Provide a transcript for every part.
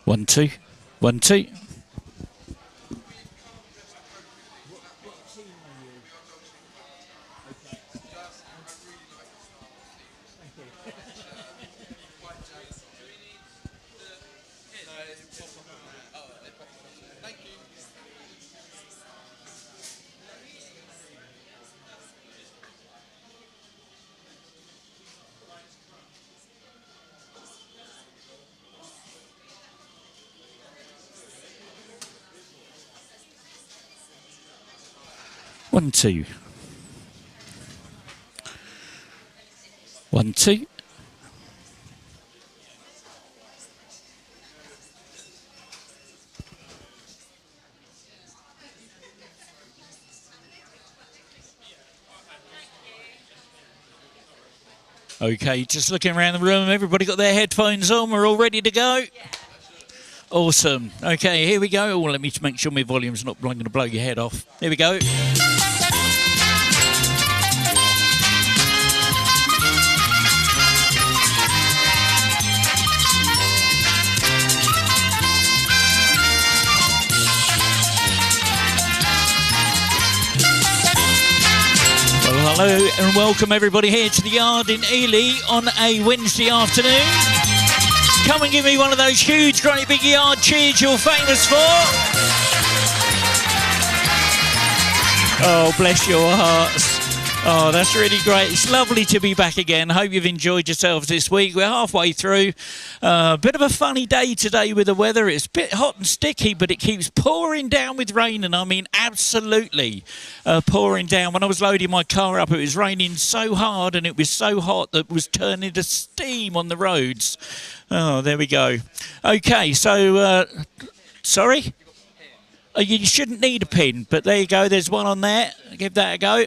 1, 2. 1, 2. One, 2. 1, 2. Okay, just looking around the room. Everybody got their headphones on? We're all ready to go? Yeah. Awesome. Okay, here we go. Oh, let me make sure my volume's not going to blow your head off. Here we go. Hello and welcome everybody here to the Yard in Ely on a Wednesday afternoon. Come and give me one of those huge, great big yard cheers you're famous for. Oh, bless your hearts. Oh, that's really great. It's lovely to be back again. Hope you've enjoyed yourselves this week. We're halfway through. Bit of a funny day today with the weather. It's a bit hot and sticky, but it keeps pouring down with rain, and I mean absolutely pouring down. When I was loading my car up, it was raining so hard and it was so hot that it was turning to steam on the roads. Oh, there we go. Okay, so, sorry? You shouldn't need a pin, but there you go. There's one on there. Give that a go.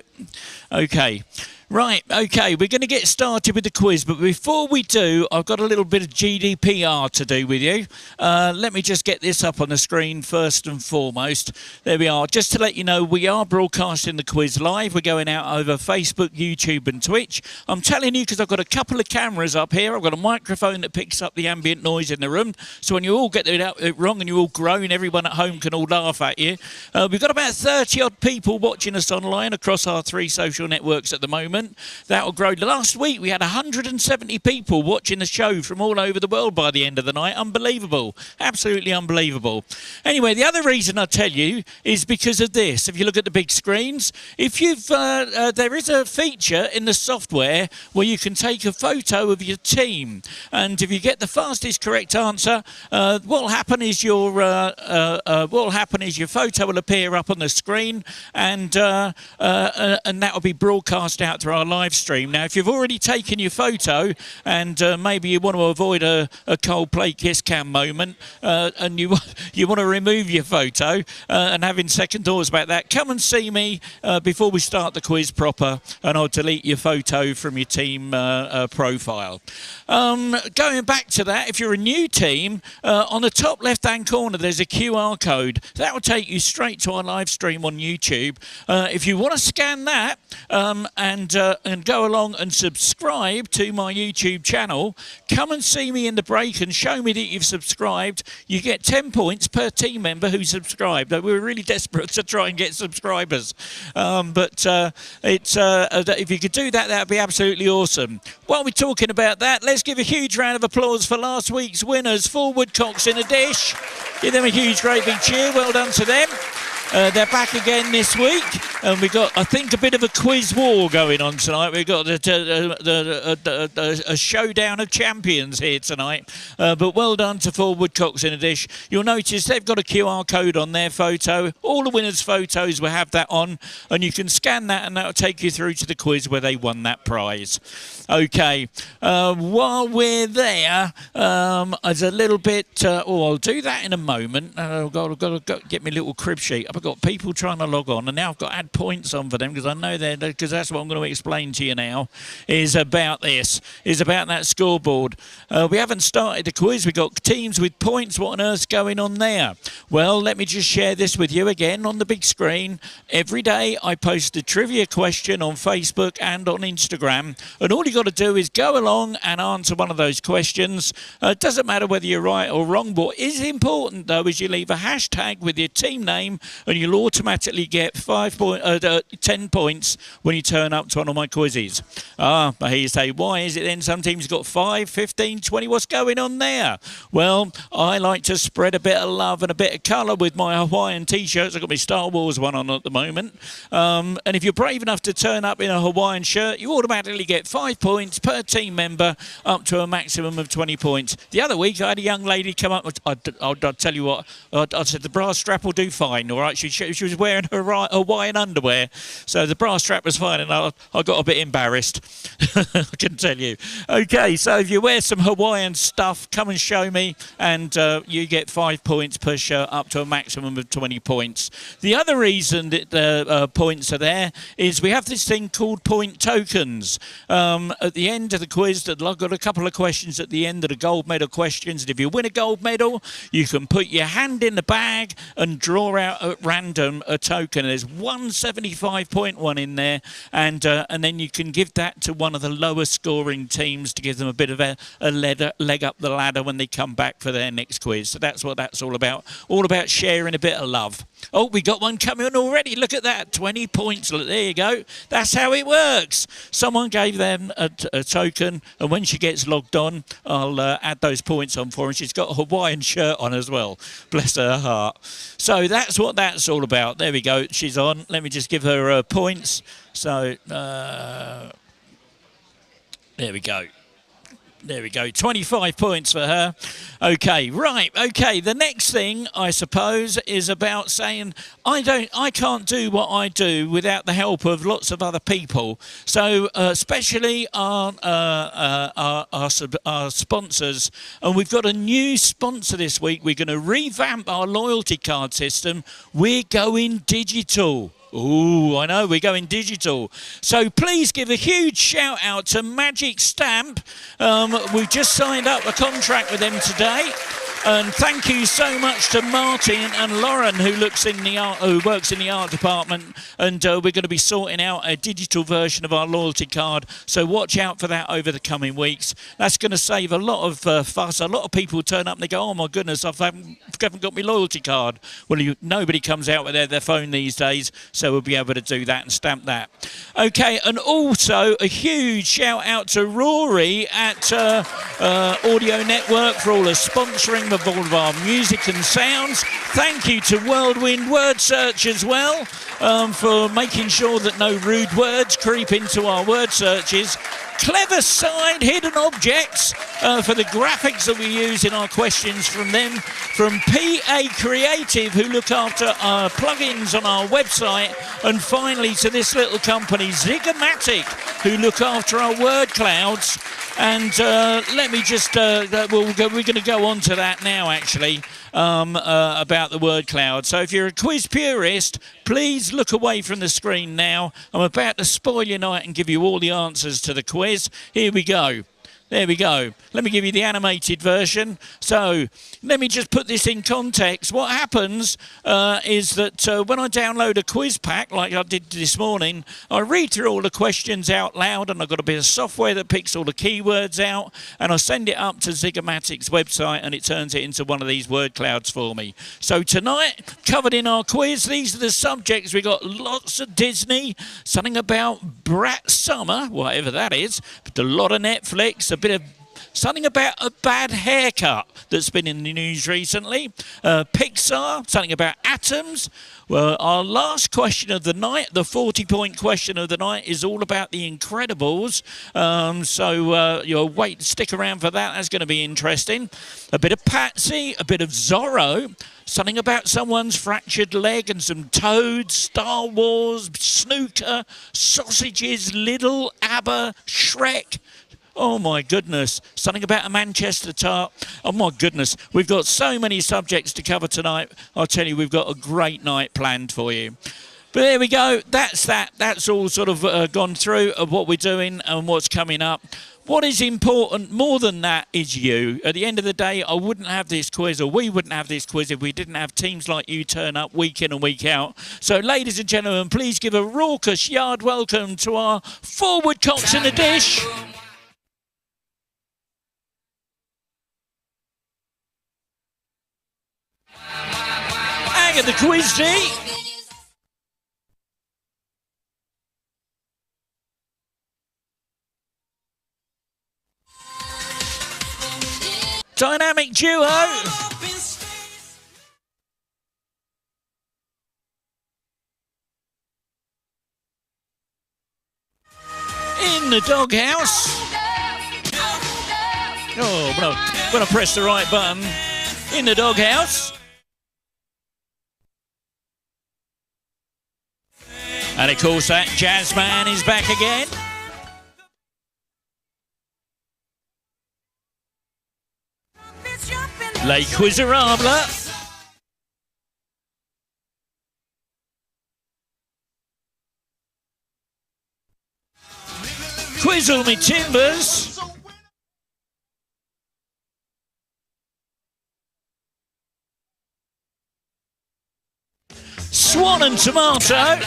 Okay. Right, okay, we're going to get started with the quiz, but before we do, I've got a little bit of GDPR to do with you. Let me just get this up on the screen first and foremost. There we are. Just to let you know, we are broadcasting the quiz live. We're going out over Facebook, YouTube and Twitch. I'm telling you because I've got a couple of cameras up here. I've got a microphone that picks up the ambient noise in the room. So when you all get it wrong and you all groan, everyone at home can all laugh at you. We've got about 30-odd people watching us online across our 3 social networks at the moment. That will grow. Last week we had 170 people watching the show from all over the world by the end of the night. Unbelievable. Absolutely unbelievable. Anyway, the other reason I tell you is because of this. If you look at the big screens, if you've there is a feature in the software where you can take a photo of your team, and if you get the fastest correct answer, what'll happen is your photo will appear up on the screen, and that will be broadcast out through our live stream. Now, if you've already taken your photo and maybe you want to avoid a Coldplay kiss cam moment and you want to remove your photo and having second thoughts about that, come and see me before we start the quiz proper, and I'll delete your photo from your team profile. Going back to that, if you're a new team, on the top left-hand corner there's a QR code. That will take you straight to our live stream on YouTube. If you want to scan that and go along and subscribe to my YouTube channel, come and see me in the break and show me that you've subscribed. You get 10 points per team member who subscribed. We were really desperate to try and get subscribers. If you could do that, that would be absolutely awesome. While we're talking about that, let's give a huge round of applause for last week's winners, 4 woodcocks in a dish. Give them a huge, great big cheer. Well done to them. They're back again this week, and we've got, I think, a bit of a quiz war going on tonight. We've got a showdown of champions here tonight. But well done to 4 woodcocks in a dish. You'll notice they've got a QR code on their photo. All the winners' photos will have that on, and you can scan that, and that'll take you through to the quiz where they won that prize. Okay, while we're there, as a little bit, I'll do that in a moment. I've got to get my little crib sheet. I've got people trying to log on, and now I've got to add points on for them because I know because that's what I'm going to explain to you now is about this, is about that scoreboard. We haven't started the quiz. We've got teams with points. What on earth's going on there? Well, let me just share this with you again on the big screen. Every day I post a trivia question on Facebook and on Instagram, and all you got to do is go along and answer one of those questions. It doesn't matter whether you're right or wrong, but what is important though is you leave a hashtag with your team name and you'll automatically get 10 points when you turn up to one of my quizzes. But here you say, why is it then some teams got 5, 15, 20? What's going on there? Well, I like to spread a bit of love and a bit of colour with my Hawaiian t-shirts. I've got my Star Wars one on at the moment. And if you're brave enough to turn up in a Hawaiian shirt, you automatically get 5 points per team member up to a maximum of 20 points. The other week I had a young lady come up. I'll tell you what, I said the bra strap will do fine, all right? She was wearing her Hawaiian underwear, so the bra strap was fine, and I got a bit embarrassed, I can tell you. Okay, so if you wear some Hawaiian stuff, come and show me, and you get 5 points per shirt up to a maximum of 20 points. The other reason that the points are there is we have this thing called point tokens. At the end of the quiz, I've got a couple of questions at the end of the gold medal questions, and if you win a gold medal, you can put your hand in the bag and draw out at random a token. There's 175.1 in there, and then you can give that to one of the lower scoring teams to give them a bit of a leg up the ladder when they come back for their next quiz. So that's what that's all about sharing a bit of love. Oh, we got one coming on already. Look at that, 20 points. Look, there you go. That's how it works. Someone gave them a token, and when she gets logged on, I'll add those points on for her. And she's got a Hawaiian shirt on as well. Bless her heart. So that's what that's all about. There we go. She's on. Let me just give her points. So there we go. There we go, 25 points for her. Okay, right, okay, the next thing, I suppose, is about saying I can't do what I do without the help of lots of other people. So, especially our sponsors, and we've got a new sponsor this week. We're going to revamp our loyalty card system. We're going digital. Oh, I know, we're going digital. So please give a huge shout out to Magic Stamp. We've just signed up a contract with them today. And thank you so much to Martin and Lauren, who works in the art department. And we're going to be sorting out a digital version of our loyalty card. So watch out for that over the coming weeks. That's going to save a lot of fuss. A lot of people turn up and they go, oh my goodness, I haven't got my loyalty card. Well, nobody comes out with their phone these days, so we'll be able to do that and stamp that. Okay, and also a huge shout out to Rory at Audio Network for all the sponsoring of all of our music and sounds. Thank you to Whirlwind Word Search as well for making sure that no rude words creep into our word searches. Clever Side Hidden Objects for the graphics that we use in our questions from them. From PA Creative, who look after our plugins on our website. And finally to this little company, Zygomatic, who look after our word clouds. And let me just, we're going to go on to that now, actually, about the word cloud. So if you're a quiz purist, please look away from the screen now. I'm about to spoil your night and give you all the answers to the quiz. Here we go. There we go. Let me give you the animated version. So let me just put this in context. What happens is that when I download a quiz pack, like I did this morning, I read through all the questions out loud, and I've got a bit of software that picks all the keywords out, and I send it up to Zygomatic's website, and it turns it into one of these word clouds for me. So tonight, covered in our quiz, these are the subjects. We got lots of Disney, something about Brat Summer, whatever that is, but a lot of Netflix, a bit of something about a bad haircut that's been in the news recently. Pixar, something about atoms. Well, our last question of the night, the 40-point question of the night, is all about The Incredibles. So you'll stick around for that. That's going to be interesting. A bit of Patsy, a bit of Zorro, something about someone's fractured leg and some toads, Star Wars, snooker, sausages, Little, ABBA, Shrek. Oh my goodness. Something about a Manchester tart. Oh my goodness. We've got so many subjects to cover tonight. I'll tell you, we've got a great night planned for you. But there we go. That's that. That's all sort of gone through of what we're doing and what's coming up. What is important more than that is you. At the end of the day, I wouldn't have this quiz, or we wouldn't have this quiz if we didn't have teams like you turn up week in and week out. So, ladies and gentlemen, please give a raucous yard welcome to our forward cocks in the dish. Agatha Quizzy. Dynamic duo. In the doghouse. Oh, when I press the right button. In the doghouse. And of course that jazz man is back again. Les Quizerables. Quizzle me timbers. Swan and tomato.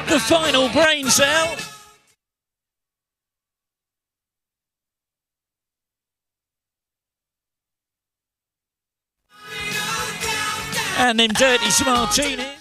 The final brain cell. And them dirty smartinis.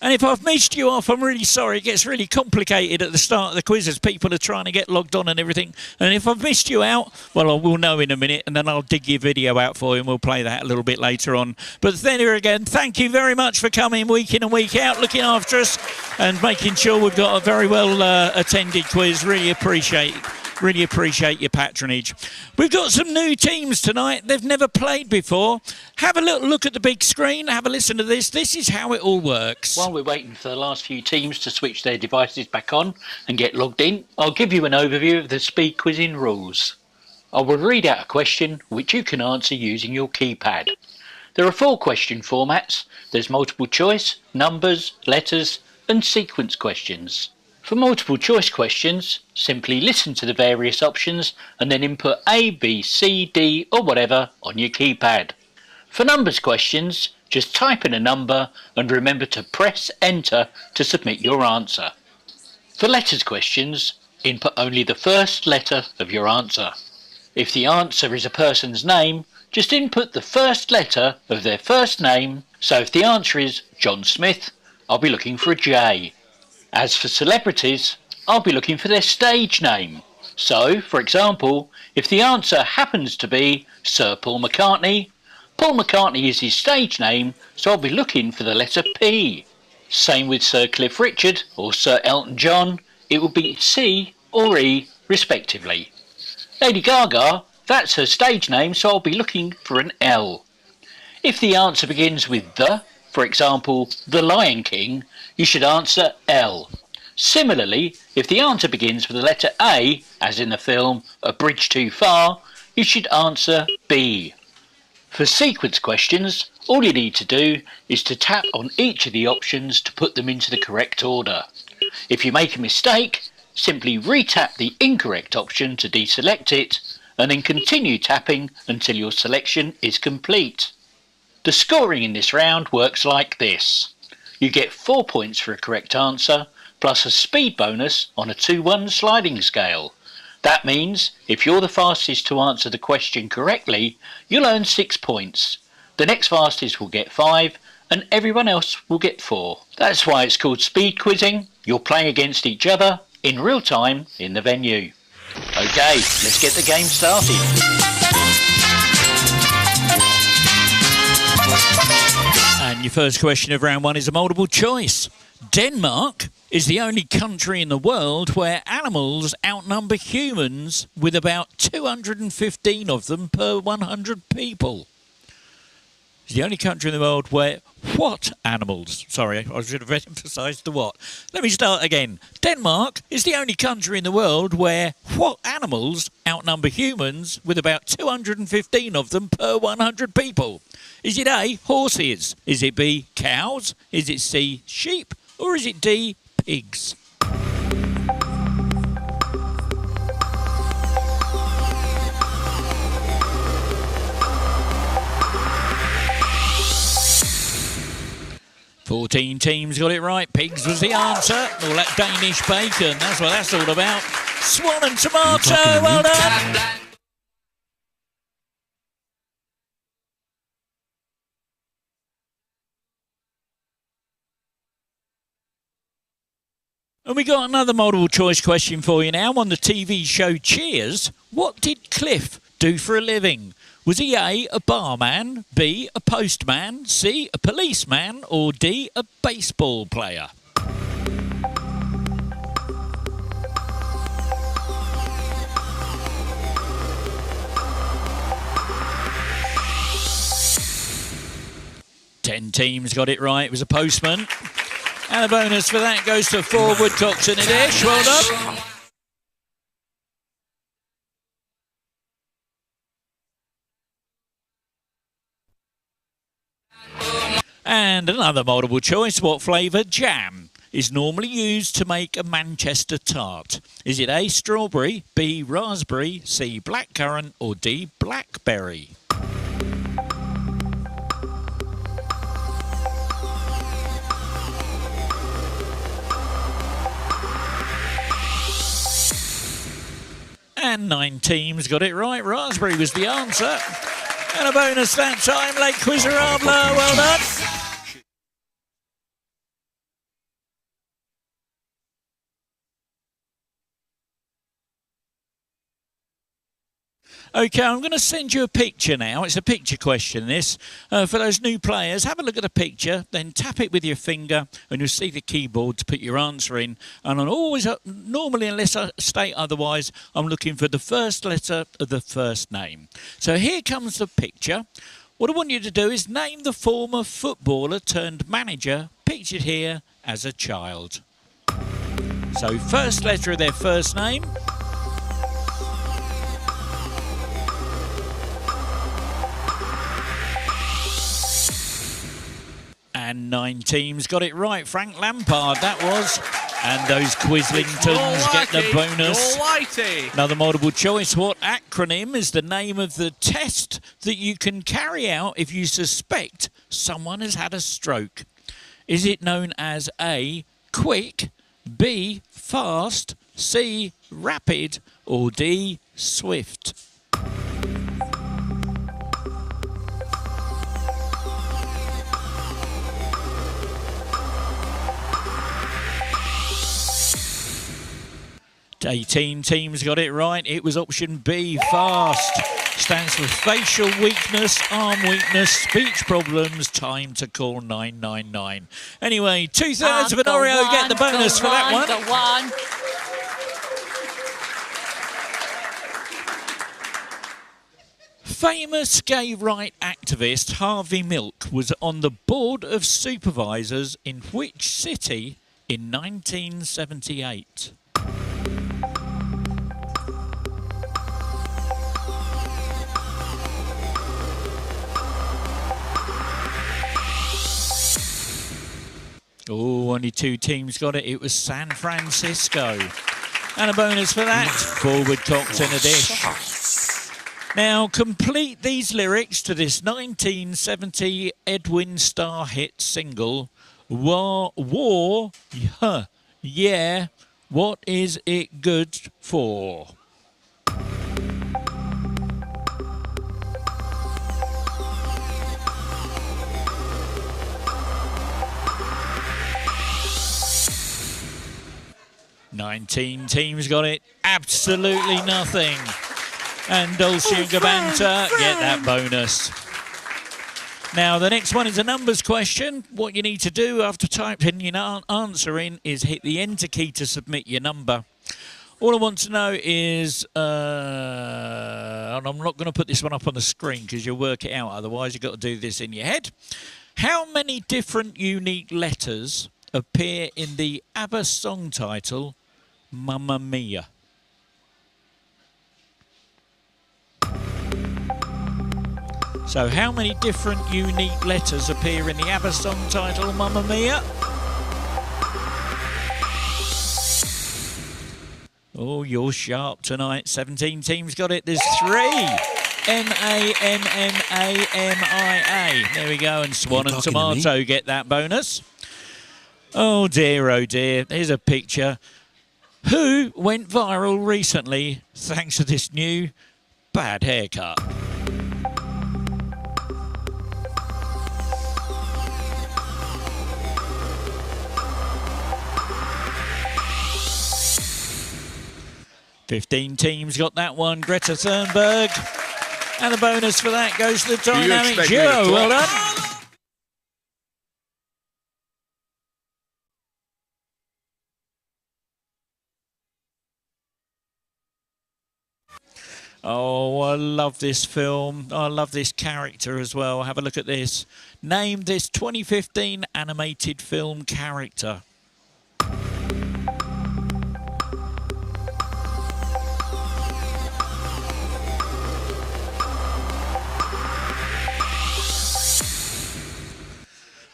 And if I've missed you off, I'm really sorry. It gets really complicated at the start of the quiz as people are trying to get logged on and everything. And if I've missed you out, well, we'll know in a minute, and then I'll dig your video out for you, and we'll play that a little bit later on. But then here again, thank you very much for coming week in and week out, looking after us, and making sure we've got a very well attended quiz. Really appreciate your patronage. We've got some new teams tonight. They've never played before. Have a little look at the big screen. Have a listen to this. This is how it all works. While we're waiting for the last few teams to switch their devices back on and get logged in, I'll give you an overview of the speed quizzing rules. I will read out a question which you can answer using your keypad. There are 4 question formats. There's multiple choice, numbers, letters, and sequence questions. For multiple choice questions, simply listen to the various options and then input A, B, C, D or whatever on your keypad. For numbers questions, just type in a number and remember to press enter to submit your answer. For letters questions, input only the first letter of your answer. If the answer is a person's name, just input the first letter of their first name. So if the answer is John Smith, I'll be looking for a J. As for celebrities, I'll be looking for their stage name. So, for example, if the answer happens to be Sir Paul McCartney is his stage name, so I'll be looking for the letter P. Same with Sir Cliff Richard or Sir Elton John, it will be C or E respectively. Lady Gaga, that's her stage name, so I'll be looking for an L. If the answer begins with the, for example, The Lion King, you should answer L. Similarly, if the answer begins with the letter A, as in the film A Bridge Too Far, you should answer B. For sequence questions, all you need to do is to tap on each of the options to put them into the correct order. If you make a mistake, simply re-tap the incorrect option to deselect it, and then continue tapping until your selection is complete. The scoring in this round works like this. You get 4 points for a correct answer, plus a speed bonus on a 2-1 sliding scale. That means if you're the fastest to answer the question correctly, you'll earn 6 points. The next fastest will get 5, and everyone else will get 4. That's why it's called speed quizzing. You're playing against each other in real time in the venue. Okay, let's get the game started. And your first question of round 1 is a multiple choice. Denmark is the only country in the world where animals outnumber humans with about 215 of them per 100 people? It's the only country in the world where what animals? Sorry, I should have emphasised the what. Let me start again. Denmark is the only country in the world where what animals outnumber humans with about 215 of them per 100 people? Is it A, horses? Is it B, cows? Is it C, sheep? Or is it D, pigs? Fourteen teams got it right. Pigs was the answer. All that Danish bacon, that's what that's all about. Swan and tomato, well done. And we got another multiple choice question for you now. On the TV show Cheers, what did Cliff do for a living? Was he A, a barman, B, a postman, C, a policeman, or D, a baseball player? Ten teams got it right. It was a postman. And a bonus for that goes to 4 woodcocks in a dish. Well done. And another multiple choice. What flavour jam is normally used to make a Manchester tart? Is it A, strawberry, B, raspberry, C, blackcurrant, or D, blackberry? And 9 teams got it right. Raspberry was the answer. And a bonus that time, Lake Quizarabla. Well done. OK, I'm going to send you a picture now. It's a picture question, this. For those new players, have a look at the picture, then tap it with your finger, and you'll see the keyboard to put your answer in. And I'm always, normally, unless I state otherwise, I'm looking for the first letter of the first name. So here comes the picture. What I want you to do is name the former footballer turned manager pictured here as a child. So first letter of their first name. And 9 teams got it right. Frank Lampard, that was. And those Quislingtons get the bonus. Another multiple choice. What acronym is the name of the test that you can carry out if you suspect someone has had a stroke? Is it known as A, quick, B, fast, C, rapid, or D, swift? Eighteen teams got it right. It was option B, fast. Stands for facial weakness, arm weakness, speech problems, time to call 999. Anyway, 2/3 of an Oreo get the bonus for that one. Famous gay rights activist Harvey Milk was on the board of supervisors in which city in 1978? Oh, only 2 teams got it. It was San Francisco. And a bonus for that. 4 woodcocks in a dish. Now, complete these lyrics to this 1970 Edwin Starr hit single, War, yeah, what is it good for? Nineteen teams got it. Absolutely nothing. And Dolce & Gabbana get that bonus. Now, the next one is a numbers question. What you need to do after typing your answer in is hit the enter key to submit your number. All I want to know is, and I'm not going to put this one up on the screen because you'll work it out, otherwise you've got to do this in your head. How many different unique letters appear in the ABBA song title, Mamma Mia? So how many different unique letters appear in the ABBA song title, Mamma Mia? Oh, you're sharp tonight. 17 teams got it. There's 3. M-A-M-M-A-M-I-A. There we go. And Swan and Tomato get that bonus. Oh, dear, oh, dear. Here's a picture. Who went viral recently thanks to this new bad haircut? "15 teams got that one. Greta Thunberg. And the bonus for that goes to the Dynamic Duo. Well done. Oh, I love this film. I love this character as well. Have a look at this. Name this 2015 animated film character.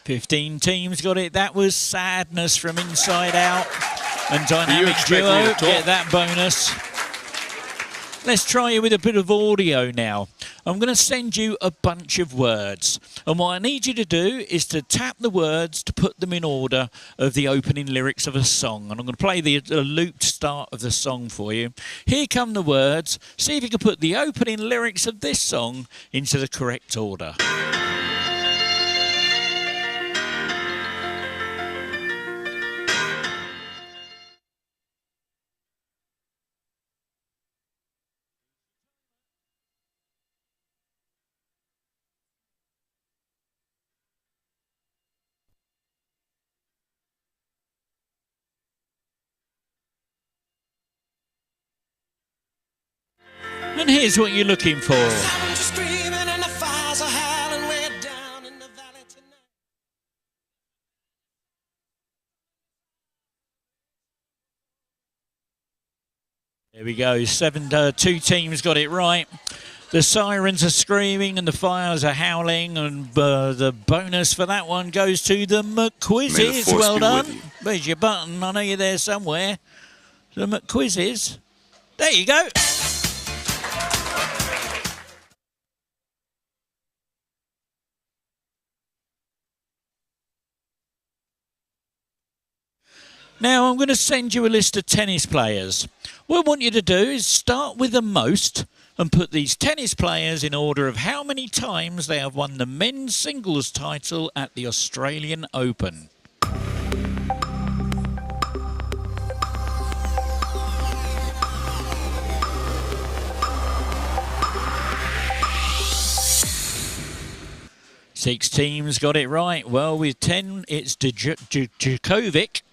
"15 teams got it. That was Sadness from Inside Out. And Dynamic Duo get that bonus. Let's try it with a bit of audio now. I'm going to send you a bunch of words. And what I need you to do is to tap the words to put them in order of the opening lyrics of a song. And I'm going to play the looped start of the song for you. Here come the words. See if you can put the opening lyrics of this song into the correct order. And here's what you're looking for. There we go. 2 teams got it right. The sirens are screaming and the fires are howling, and the bonus for that one goes to the McQuizzes. Well done. Where's your button? I know you're there somewhere. The McQuizzes. There you go. Now I'm going to send you a list of tennis players. What I want you to do is start with the most and put these tennis players in order of how many times they have won the men's singles title at the Australian Open. Six teams got it right. Well, with 10, it's Djokovic.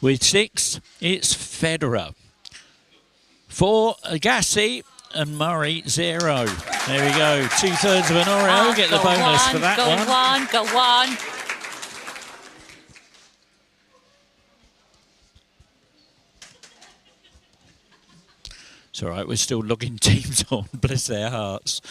With 6, it's Federer. 4, Agassi, and Murray, 0. There we go. 2/3 of an Oreo. Get the bonus for that one. Go on. It's all right. We're still logging teams on. Bless their hearts.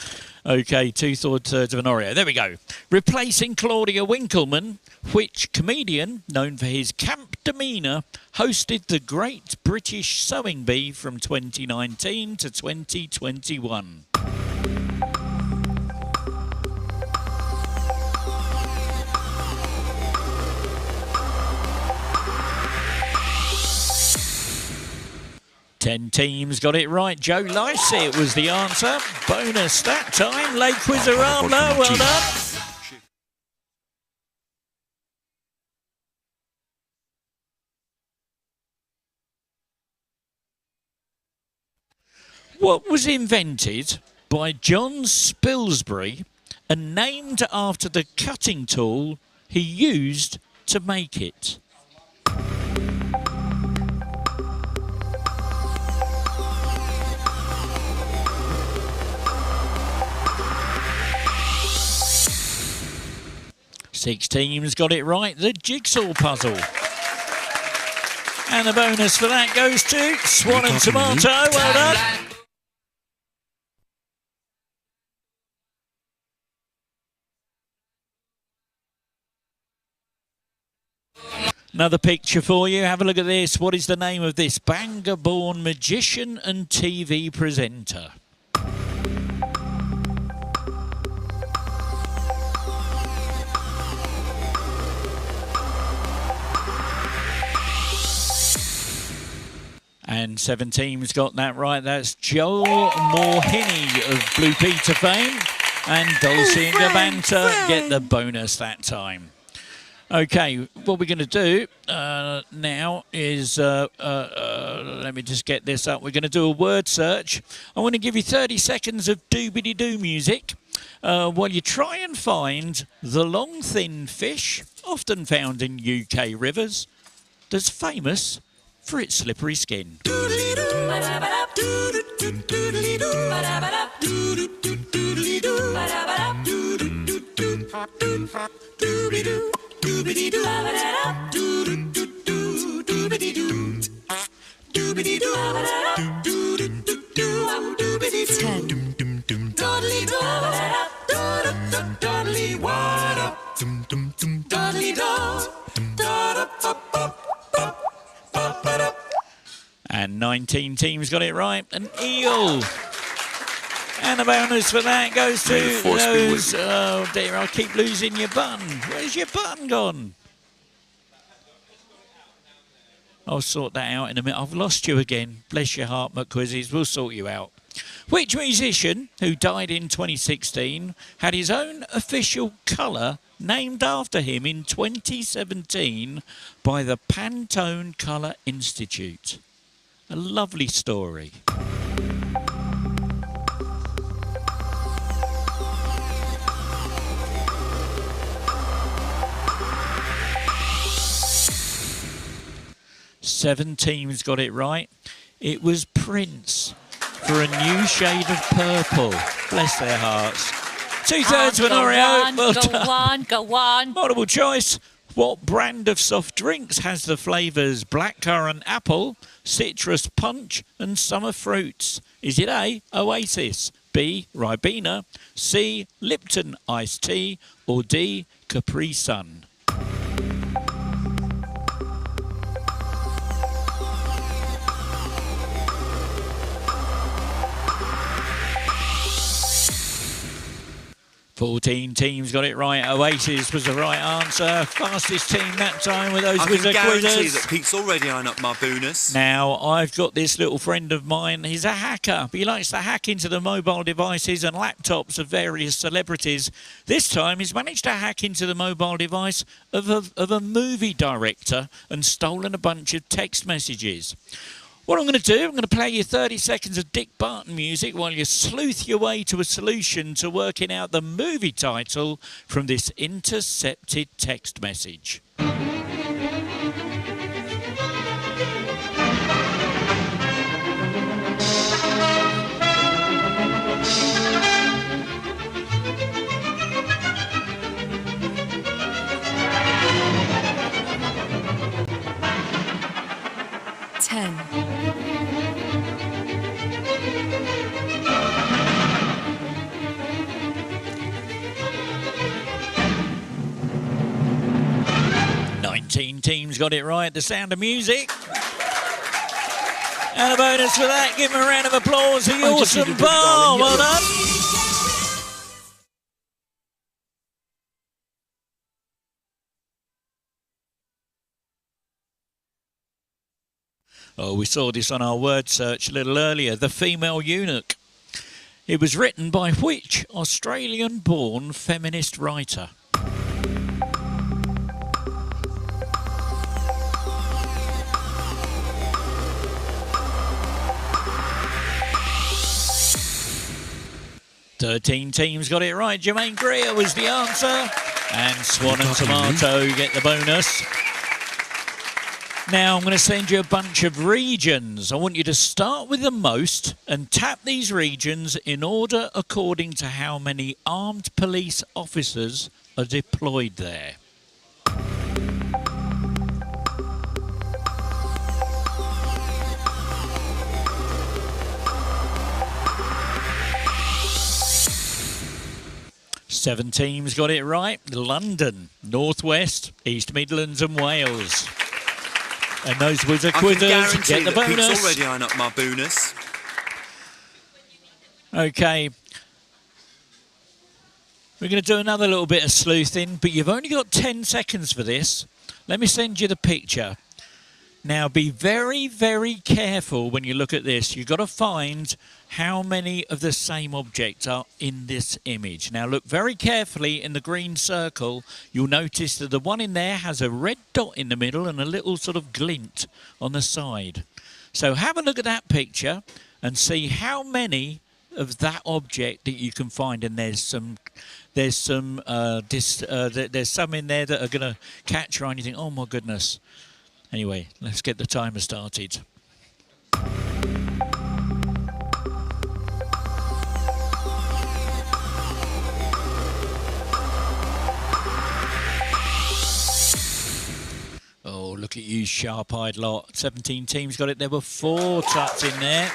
Okay, 2/3 of an Oreo. There we go. Replacing Claudia Winkleman, which comedian, known for his camp demeanour, hosted the Great British Sewing Bee from 2019 to 2021? Ten teams got it right. Joe Lycett was the answer. Bonus that time. Lake Quizarama, well done. What was invented by John Spilsbury and named after the cutting tool he used to make it. Six teams got it right, the jigsaw puzzle. And the bonus for that goes to Swan and Tomato. Well done. Another picture for you. Have a look at this. What is the name of this Bangor-born magician and TV presenter? And 7 teams got that right. That's Joel Morhinney of Blue Peter fame. And Dulcie and Gabanta get the bonus that time. Okay, what we're going to do now is, let me just get this up. We're going to do a word search. I want to give you 30 seconds of doobity-doo music while you try and find the long, thin fish, often found in UK rivers, that's famous for its slippery skin. And 19 teams got it right. An eel. And the bonus for that goes to those... Oh dear, I'll keep losing your button. Where's your button gone? I'll sort that out in a minute. I've lost you again. Bless your heart, McQuizzies. We'll sort you out. Which musician, who died in 2016, had his own official colour named after him in 2017 by the Pantone Colour Institute? A lovely story. Seven teams got it right. It was Prince for A New Shade of Purple. Bless their hearts. 2/3 of an Oreo. Well done. Go on. Multiple choice. What brand of soft drinks has the flavours blackcurrant apple, citrus punch and summer fruits? Is it A, Oasis, B, Ribena, C, Lipton iced tea, or D, Capri Sun? Fourteen teams got it right. Oasis was the right answer. Fastest team that time with those wizard I can guarantee quizzes. that Pete's already eyeing up my bonus. Now, I've got this little friend of mine. He's a hacker. He likes to hack into the mobile devices and laptops of various celebrities. This time, he's managed to hack into the mobile device of a movie director and stolen a bunch of text messages. What I'm going to do, I'm going to play you 30 seconds of Dick Barton music while you sleuth your way to a solution to working out the movie title from this intercepted text message. 10. 19 teams got it right. The Sound of Music. And a bonus for that. Give him a round of applause. The awesome bar. Well done. Oh, we saw this on our word search a little earlier. The Female Eunuch. It was written by which Australian-born feminist writer? 13 teams got it right. Jermaine Greer was the answer. And Swan and Tomato get the bonus. Now I'm going to send you a bunch of regions. I want you to start with the most and tap these regions in order according to how many armed police officers are deployed there. Seven teams got it right. London, North West, East Midlands and Wales. And those wizard quizzers get the bonus. Pete's already eyeing up my bonus. Okay. We're going to do another little bit of sleuthing, but you've only got 10 seconds for this. Let me send you the picture. Now, be very, very careful when you look at this. You've got to find how many of the same objects are in this image. Now, look very carefully in the green circle. You'll notice that the one in there has a red dot in the middle and a little sort of glint on the side. So have a look at that picture and see how many of that object that you can find. And there's some in there that are going to catch your eye and you think, oh, my goodness. Anyway, let's get the timer started. Oh, look at you, sharp-eyed lot. 17 teams got it. There were 4 tucks in there.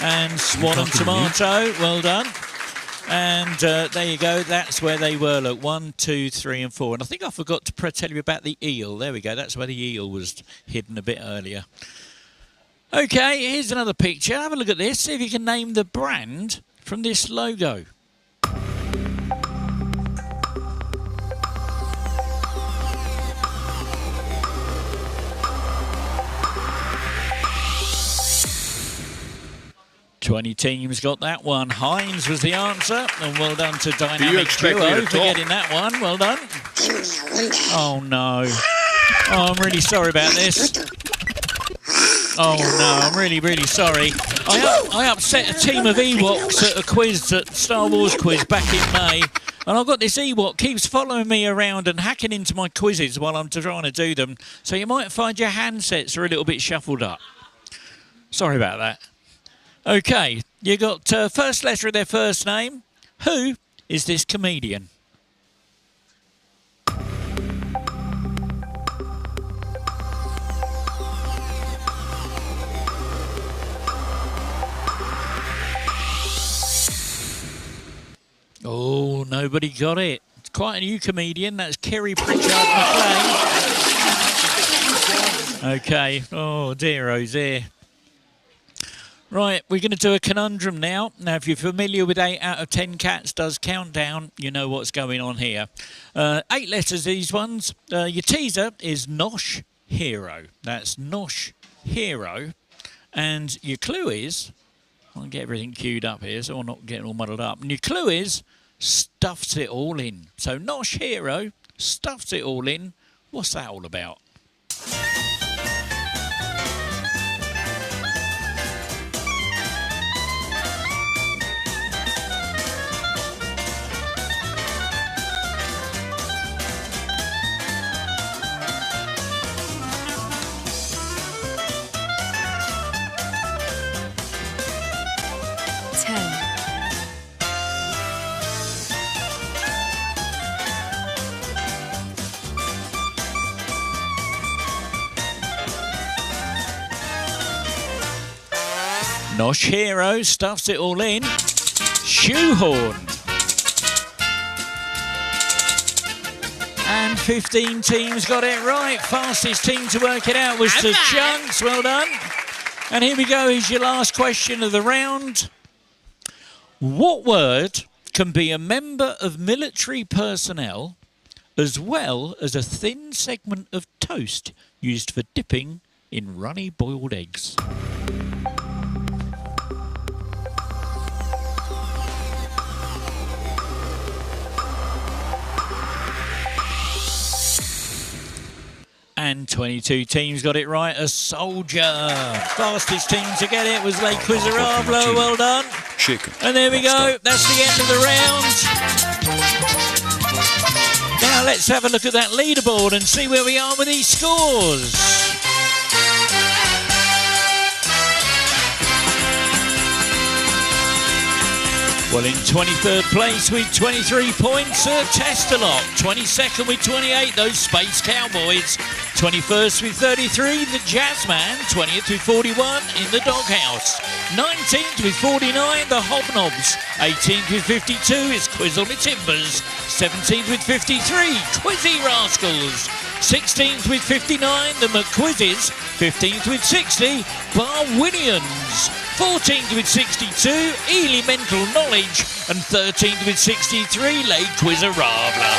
And Swan and Tomato, well done. And there you go, that's where they were. Look, 1, 2, 3 and 4. And I think I forgot to tell you about the eel. There we go, that's where the eel was hidden a bit earlier. Okay, here's another picture. Have a look at this. See if you can name the brand from this logo. Twenty teams got that one. Heinz was the answer, and well done to Dynamic Duo for getting that one. Well done. Oh no! Oh, I'm really sorry about this. Oh no, I'm really, really sorry. I upset a team of Ewoks at a quiz, at Star Wars quiz back in May, and I've got this Ewok keeps following me around and hacking into my quizzes while I'm trying to do them. So you might find your handsets are a little bit shuffled up. Sorry about that. Okay, you got first letter of their first name. Who is this comedian? Oh, nobody got it. It's quite a new comedian. That's Kerry Pritchard McLean. Okay. Oh, dear, oh, dear. Right, we're going to do a conundrum now. Now, if you're familiar with 8 out of 10 cats does countdown, you know what's going on here. 8 letters, these ones. Your teaser is Nosh Hero. That's Nosh Hero. And your clue is, I'll get everything queued up here so I'm not getting all muddled up. And your clue is, stuffs it all in. So Nosh Hero, stuffs it all in. What's that all about? Nosh Hero stuffs it all in. Shoehorn. And 15 teams got it right. Fastest team to work it out was the Chunks. Well done. And here we go. Here's your last question of the round. What word can be a member of military personnel as well as a thin segment of toast used for dipping in runny boiled eggs? And 22 teams got it right. A soldier. Fastest team to get it was Lake Quizarablo. Well done. And there we go. That's the end of the round. Now let's have a look at that leaderboard and see where we are with these scores. Well, in 23rd place with 23 points, Testalot. 22nd with 28, those Space Cowboys. 21st with 33, the Jazzman. 20th with 41, in the Doghouse. 19th with 49, the Hobnobs. 18th with 52, it's Quiz on the Timbers. 17th with 53, Quizzy Rascals. 16th with 59, the McQuizzes. 15th with 60, Barwinians. 14th with 62, Elemental Knowledge. And 13th with 63, Lake Quizarabla.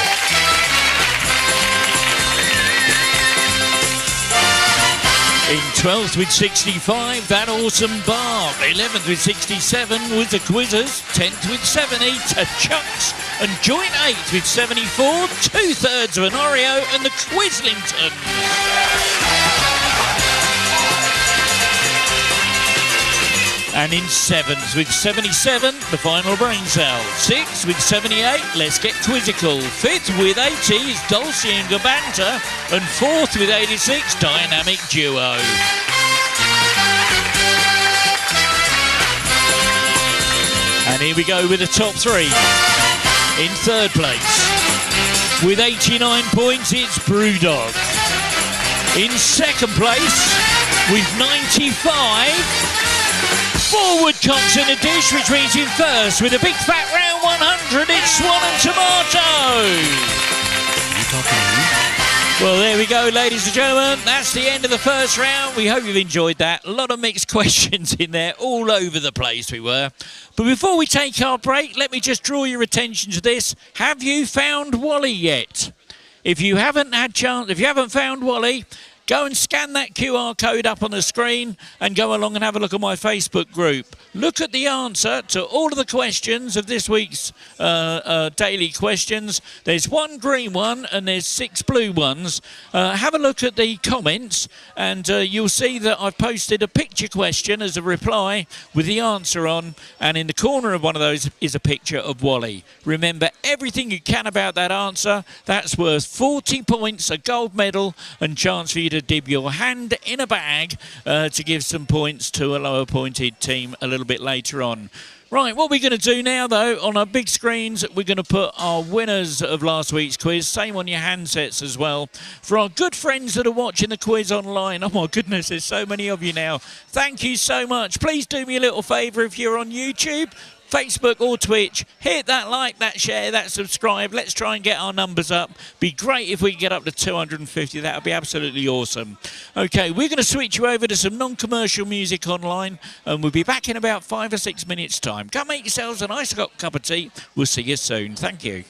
In 12th with 65, That Awesome Barb. 11th with 67 was the Quizzers. 10th with 70, Chucks. And joint 8th with 74, 2/3 of an Oreo and the Quizlingtons. And in 7th with 77, the Final Brain Cell. 6th with 78, Let's Get Quizzical. 5th with 80 is Dulcie and Gabanta. And 4th with 86, Dynamic Duo. And here we go with the top 3. In 3rd place, with 89 points, it's Brewdog. In 2nd place, with 95, Forward Cocks in a Dish, which means in 1st with a big fat round 100, it's Swan and Tomato. Well, there we go, ladies and gentlemen. That's the end of the first round. We hope you've enjoyed that. A lot of mixed questions in there, all over the place we were. But before we take our break, let me just draw your attention to this. Have you found Wally yet? If you haven't found Wally, go and scan that QR code up on the screen and go along and have a look at my Facebook group. Look at the answer to all of the questions of this week's daily questions. There's one green one and there's 6 blue ones. Have a look at the comments and you'll see that I've posted a picture question as a reply with the answer on, and in the corner of one of those is a picture of Wally. Remember everything you can about that answer. That's worth 40 points, a gold medal, and chance for you to dip your hand in a bag to give some points to a lower pointed team a little bit later on. Right, what we're going to do now, though, on our big screens, we're going to put our winners of last week's quiz, same on your handsets as well. For our good friends that are watching the quiz online, oh my goodness, there's so many of you now. Thank you so much. Please do me a little favour if you're on YouTube, Facebook or Twitch, hit that like, that share, that subscribe. Let's try and get our numbers up. Be great if we can get up to 250. That would be absolutely awesome. Okay, we're going to switch you over to some non-commercial music online, and we'll be back in about 5 or 6 minutes' time. Come make yourselves a nice cup of tea. We'll see you soon. Thank you.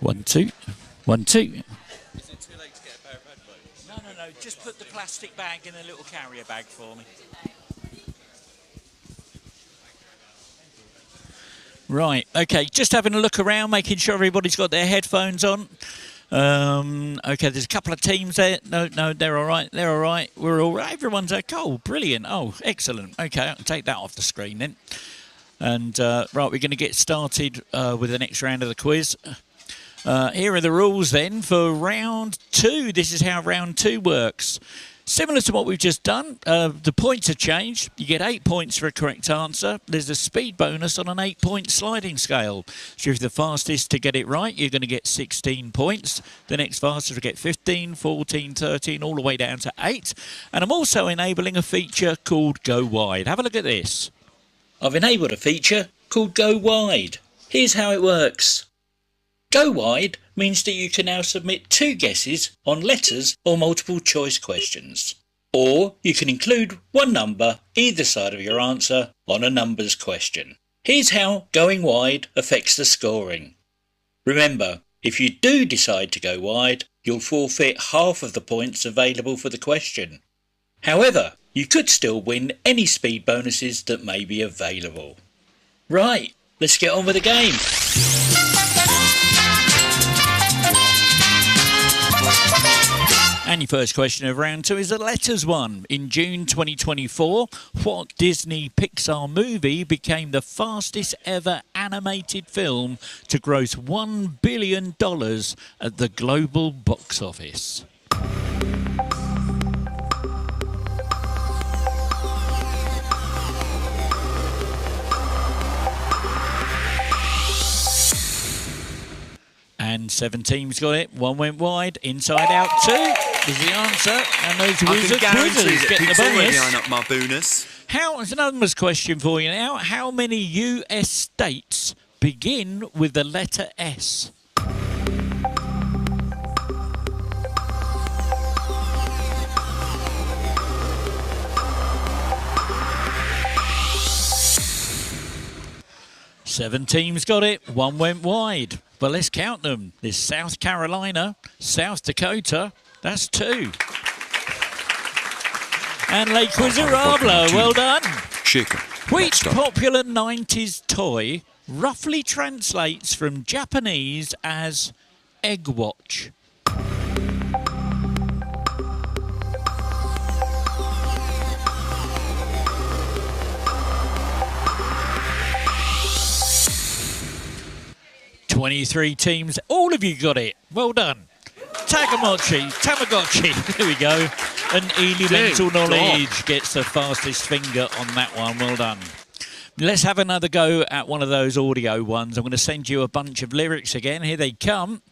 1, 2. 1, 2. Is it too late to get a pair of headphones? No. Just put the plastic bag in a little carrier bag for me. Right, okay, just having a look around, making sure everybody's got their headphones on. Okay, there's a couple of teams there. No, they're all right. They're all right. We're all right. Everyone's okay. Brilliant. Oh, excellent. Okay, I can take that off the screen then. And, right, we're going to get started with the next round of the quiz. Here are the rules then for round 2. This is how round 2 works. Similar to what we've just done, the points have changed. You get 8 points for a correct answer. There's a speed bonus on an 8-point sliding scale. So if you're the fastest to get it right, you're going to get 16 points. The next fastest will get 15, 14, 13, all the way down to 8. And I'm also enabling a feature called Go Wide. Have a look at this. I've enabled a feature called Go Wide. Here's how it works. Go Wide means that you can now submit 2 guesses on letters or multiple choice questions. Or you can include 1 number either side of your answer on a numbers question. Here's how going wide affects the scoring. Remember, if you do decide to go wide, you'll forfeit half of the points available for the question. However, you could still win any speed bonuses that may be available. Right, let's get on with the game. And your first question of round 2 is a letters one. In June 2024, what Disney Pixar movie became the fastest ever animated film to gross $1 billion at the global box office? And 7 teams got it. 1 went wide. Inside Out 2 is the answer. And those wizard quizzes get the bonus. Line up my bonus. It's a numbers question for you now. How many US states begin with the letter S? Seven teams got it. 1 went wide. But let's count them. There's South Carolina, South Dakota. That's 2. And Le Quizarable. Well done. Chicken. Which popular 90s toy roughly translates from Japanese as egg watch? Three teams, all of you got it. Well done. Tamagotchi. There we go. And Elemental Knowledge gets the fastest finger on that one. Well done. Let's have another go at one of those audio ones. I'm going to send you a bunch of lyrics again. Here they come.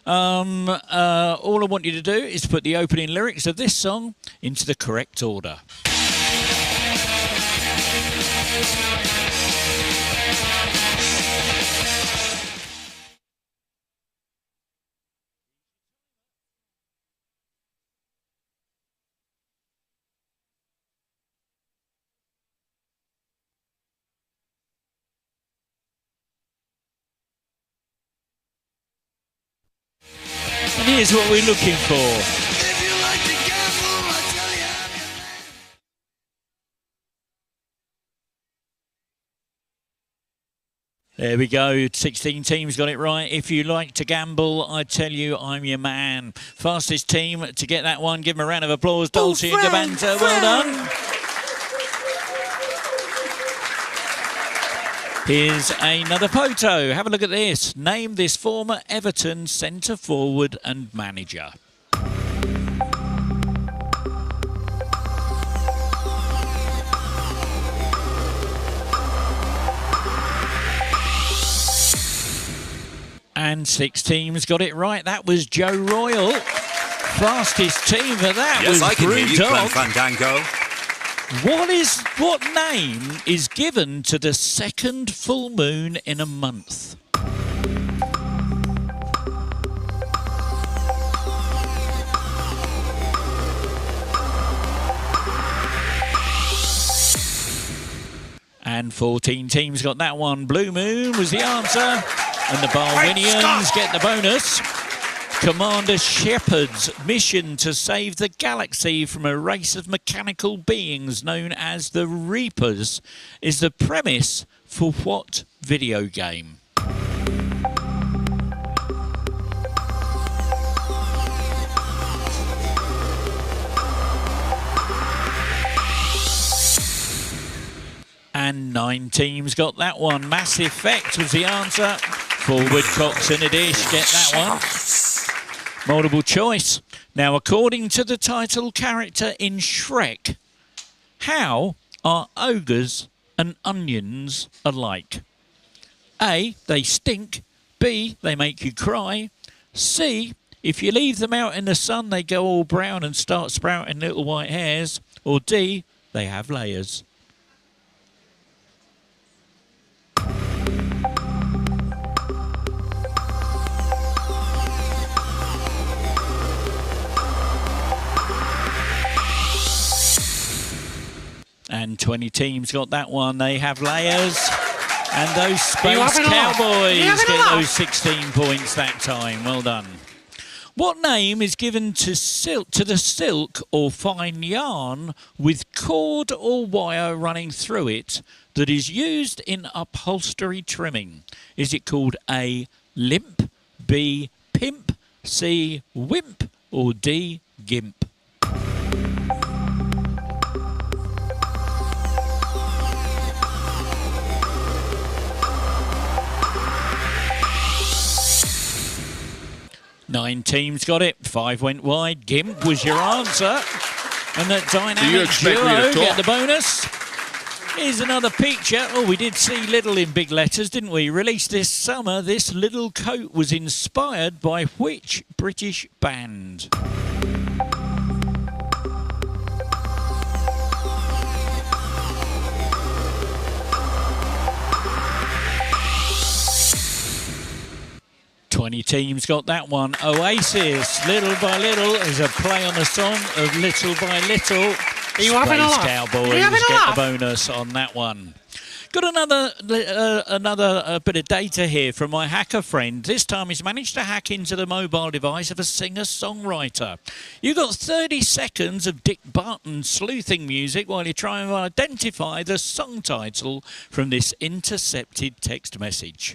All I want you to do is put the opening lyrics of this song into the correct order. And here's what we're looking for. There we go. 16 teams got it right. If you like to gamble, I tell you, I'm your man. Fastest team to get that one. Give them a round of applause. Dolce and Gabbana. Well done. Here's another photo. Have a look at this. Name this former Everton centre forward and manager. And 6 teams got it right. That was Joe Royal. Fastest team for that was I can hear you playing Brewdog. Fandango. What name is given to the second full moon in a month? And 14 teams got that one. Blue Moon was the answer. And the Barwinians get the bonus. Commander Shepard's mission to save the galaxy from a race of mechanical beings known as the Reapers is the premise for what video game? And 9 teams got that one. Mass Effect was the answer. Forward Cox and a dish get that one. Multiple choice. Now, according to the title character in Shrek, how are ogres and onions alike? A, they stink. B, they make you cry. C, if you leave them out in the sun, they go all brown and start sprouting little white hairs. Or D, they have layers. And 20 teams got that one. They have layers. And those Space Cowboys get those 16 points that time. Well done. What name is given to the silk or fine yarn with cord or wire running through it that is used in upholstery trimming? Is it called A, limp, B, pimp, C, wimp, or D, gimp? Nine teams got it. 5 went wide. Gimp was your answer. And that dynamic duo get the bonus. Here's another picture. Oh, we did see Little in big letters, didn't we? Released this summer, this little coat was inspired by which British band? Twenty teams got that one. Oasis, Little by Little, is a play on the song of Little by Little. Space Cowboys get the bonus on that one. Got another bit of data here from my hacker friend. This time he's managed to hack into the mobile device of a singer-songwriter. You've got 30 seconds of Dick Barton sleuthing music while you try and identify the song title from this intercepted text message.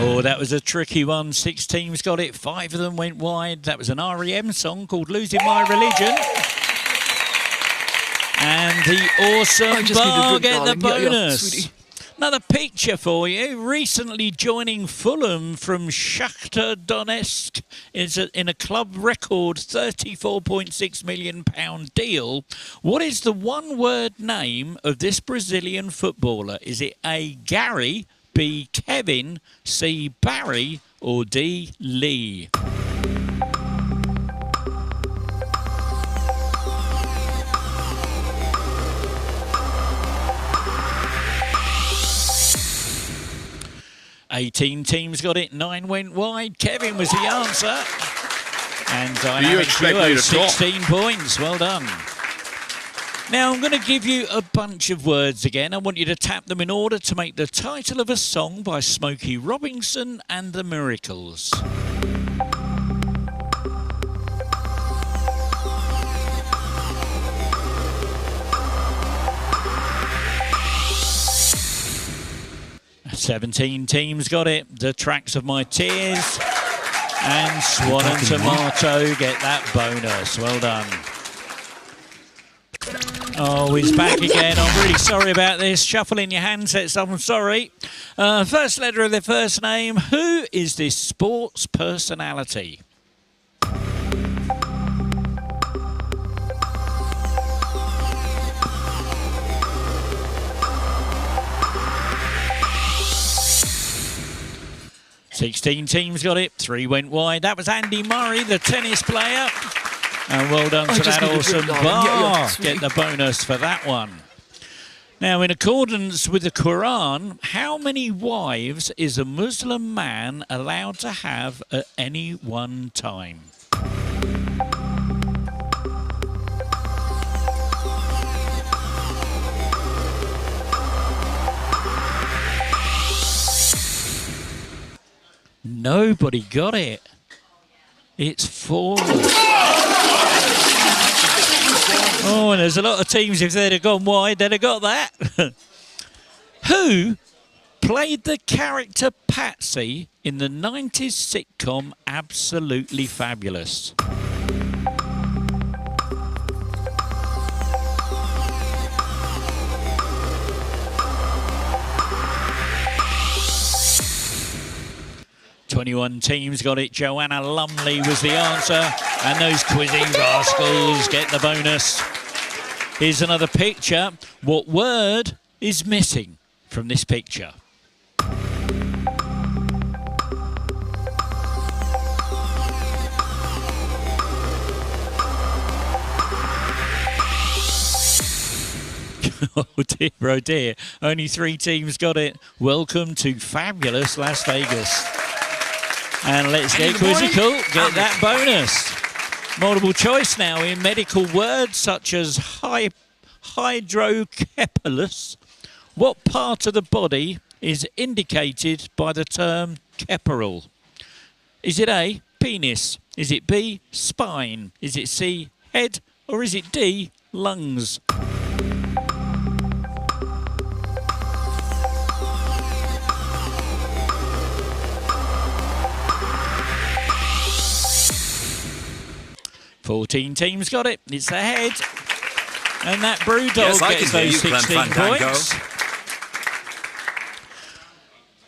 Oh, that was a tricky one. 6 teams got it. 5 of them went wide. That was an REM song called Losing My Religion. And the awesome Bar get the bonus. Another picture for you. Recently joining Fulham from Shakhtar Donetsk is in a club record £34.6 million deal. What is the one-word name of this Brazilian footballer? Is it A, Gary, B, Kevin, C, Barry, or D, Lee? Eighteen teams got it. 9 went wide. Kevin was the answer. And Dynamic Duo, 16 points. Well done. Now, I'm going to give you a bunch of words again. I want you to tap them in order to make the title of a song by Smokey Robinson and the Miracles. Seventeen teams got it. The Tracks of My Tears and Swan and Tomato get that bonus. Well done. Oh, he's back again. I'm really sorry about this. Shuffling your handsets. I'm sorry. First letter of their first name. Who is this sports personality? 16 teams got it. 3 went wide. That was Andy Murray, the tennis player. And well done to that awesome bar. Get the bonus for that one. Now, in accordance with the Quran, how many wives is a Muslim man allowed to have at any one time? Nobody got it. It's 4. Oh, and there's a lot of teams, if they'd have gone wide, they'd have got that. Who played the character Patsy in the 90s sitcom Absolutely Fabulous? "21 teams got it. Joanna Lumley was the answer. And those quizzing rascals get the bonus. Here's another picture. What word is missing from this picture? Oh dear, oh dear. Only 3 teams got it. Welcome to fabulous Las Vegas. And let's get quizzical, get that bonus. Multiple choice now in medical words such as hydrocephalus. What part of the body is indicated by the term cerebral? Is it A, penis? Is it B, spine? Is it C, head? Or is it D, lungs? "14 teams got it. It's the head. And that Brewdog gets those 16 points.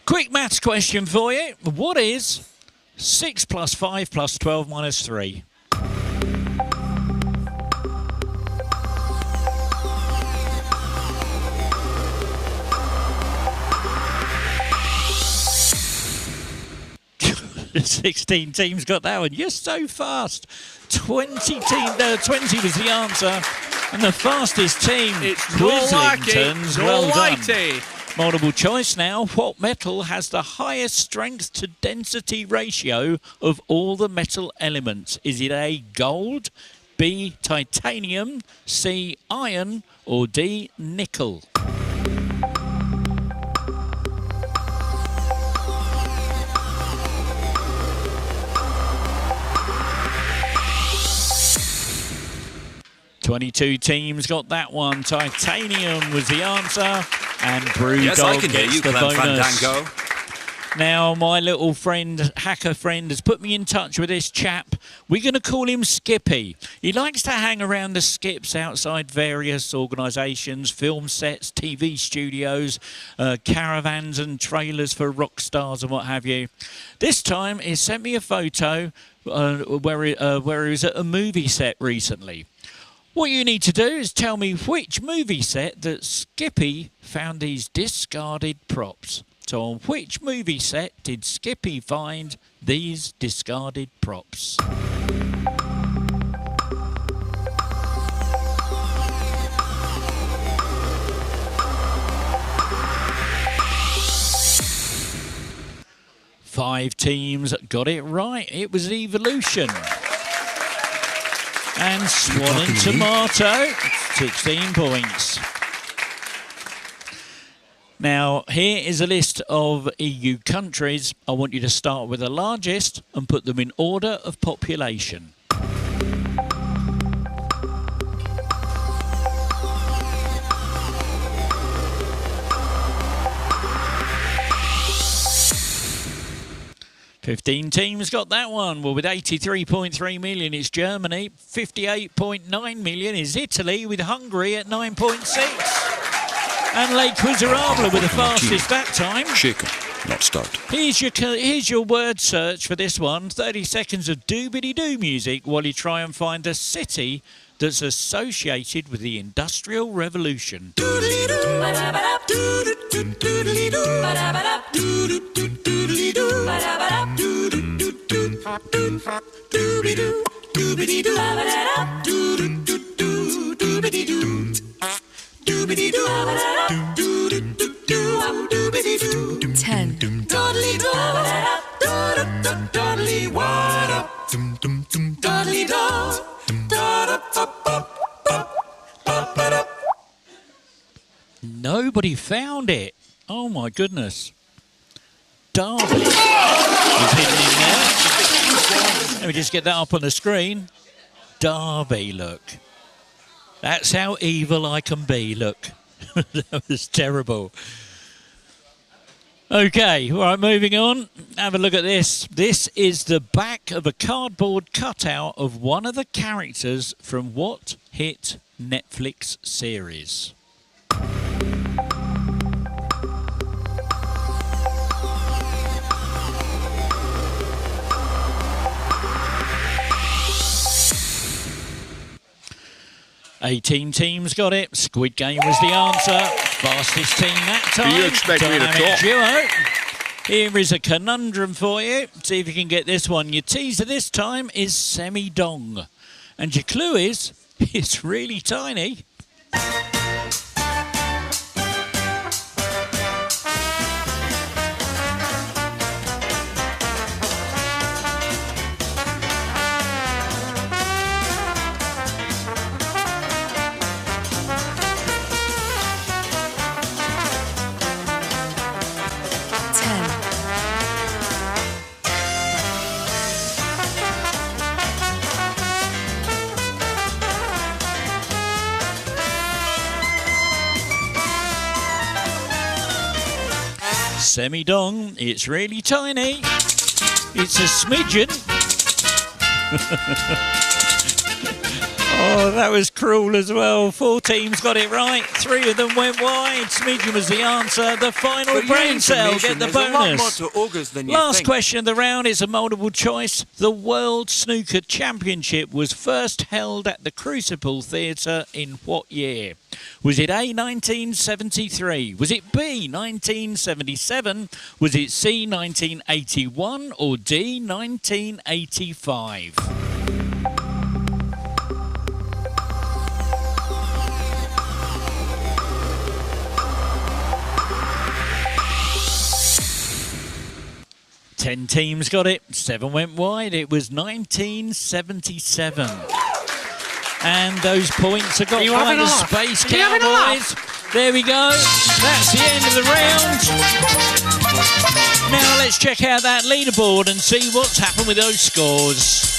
Quick maths question for you. What is 6 plus 5 plus 12 minus 3? The 16 teams got that one. You're so fast. 20 was the answer. And the fastest team, it's Quislingtons. Well done. Multiple choice now. What metal has the highest strength to density ratio of all the metal elements? Is it A, gold, B, titanium, C, iron, or D, nickel? "22 teams got that one. Titanium was the answer. And Brewdog gets the bonus. Fandango. Now, my little friend, hacker friend, has put me in touch with this chap. We're going to call him Skippy. He likes to hang around the skips outside various organisations, film sets, TV studios, caravans and trailers for rock stars and what have you. This time, he sent me a photo where he was at a movie set recently. What you need to do is tell me which movie set that Skippy found these discarded props. So on which movie set did Skippy find these discarded props? Five teams got it right. It was Evolution. And Swan and Tomato, 16 points. Now, here is a list of EU countries. I want you to start with the largest and put them in order of population. "15 teams got that one. Well, with 83.3 million, it's Germany. 58.9 million is Italy, with Hungary at 9.6. And Lake Quizarabla with the fastest that time. Shaken, not stopped. Here's your word search for this one. 30 seconds of doobity-doo music while you try and find the city that's associated with the Industrial Revolution? Nobody found it. Oh my goodness. Derby is hidden in there. Let me just get that up on the screen. Derby, look. That's how evil I can be, look. That was terrible. Okay, all right, moving on. Have a look at this. This is the back of a cardboard cutout of one of the characters from what hit Netflix series? Eighteen teams got it. Squid Game was the answer. Fastest team that time. Do you expect me to Dynamic talk? duo. Here is a conundrum for you. See if you can get this one. Your teaser this time is semi-dong. And your clue is, it's really tiny. 10. Semi-dong, it's really tiny. It's a smidgen. Oh, that was cruel as well. 4 teams got it right. 3 of them went wide. Smidgen was the answer. The final brain cell. Get the bonus. There's a lot more to August than you Last think. question of the round is a multiple choice. The World Snooker Championship was first held at the Crucible Theatre in what year? Was it A, 1973? Was it B, 1977? Was it C, 1981? Or D, 1985? Ten teams got it, 7 went wide. It was 1977. And those points are got by the Space Cowboys. There we go. That's the end of the round. Now let's check out that leaderboard and see what's happened with those scores.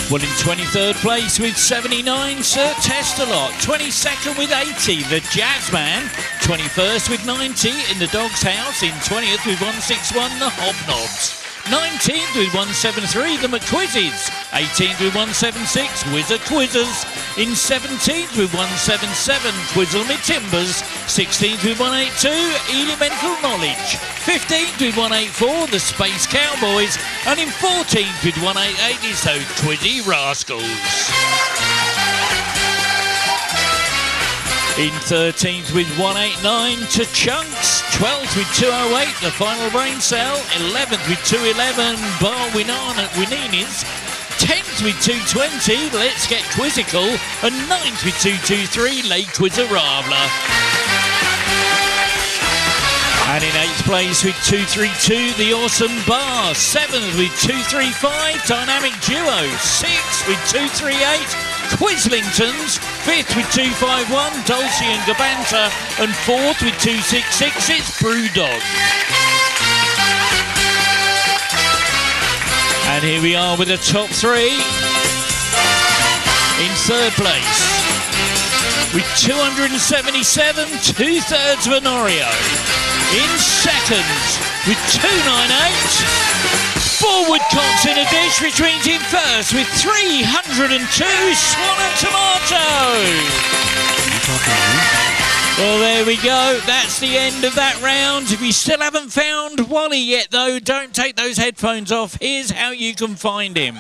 Well, in 23rd place with 79, Sir Testalot. 22nd with 80, the Jazzman. 21st with 90 in the Dog's House. In 20th with 161, the Hobnobs. 19th with 173, the McQuizzes. 18th with 176, Wizard Quizzers. In 17th with 177, Quizzle Me Timbers. 16th with 182, Elemental Knowledge. 15th with 184, the Space Cowboys. And in 14th with 188 is those Quizzy Rascals. In 13th with 189 to Chunks. 12th with 208, the Final Brain Cell. 11th with 211, Bar Winini's. 10th with 220, Let's Get Quizzical. And 9th with 223, Lay Quizzarabla. And in 8th place with 232, The Awesome Bar. 7th with 235, Dynamic Duo. 6th with 238, Quizlingtons. 5th with 251, Dulce and Gabanta. And 4th with 266, it's Brewdog. And here we are with the top 3. In 3rd place with 277, 2/3 of Honorio. In 2nd with 298, 4 Woodcocks in a dish, which means in 1st with 302, Swan and Tomato. Well, there we go. That's the end of that round. If you still haven't found Wally yet, though, don't take those headphones off. Here's how you can find him.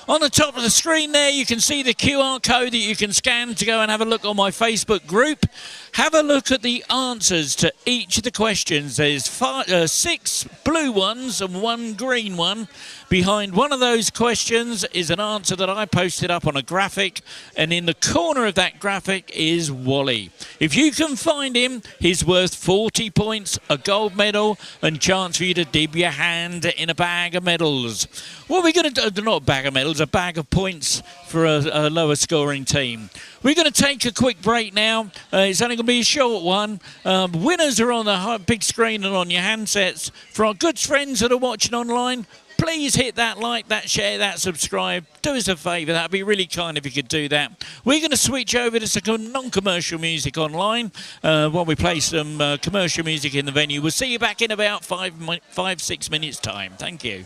On the top of the screen there, you can see the QR code that you can scan to go and have a look on my Facebook group. Have a look at the answers to each of the questions. There's 6 blue ones and 1 green one. Behind one of those questions is an answer that I posted up on a graphic, and in the corner of that graphic is Wally. If you can find him, he's worth 40 points, a gold medal, and chance for you to dip your hand in a bag of medals. What are we going to do? Not a bag of medals, a bag of points for a lower scoring team. We're going to take a quick break now. It's only going to be a short one. Winners are on the big screen and on your handsets. For our good friends that are watching online, please hit that like, that share, that subscribe. Do us a favour. That would be really kind if you could do that. We're going to switch over to some non-commercial music online while we play some commercial music in the venue. We'll see you back in about 5-6 minutes' time. Thank you.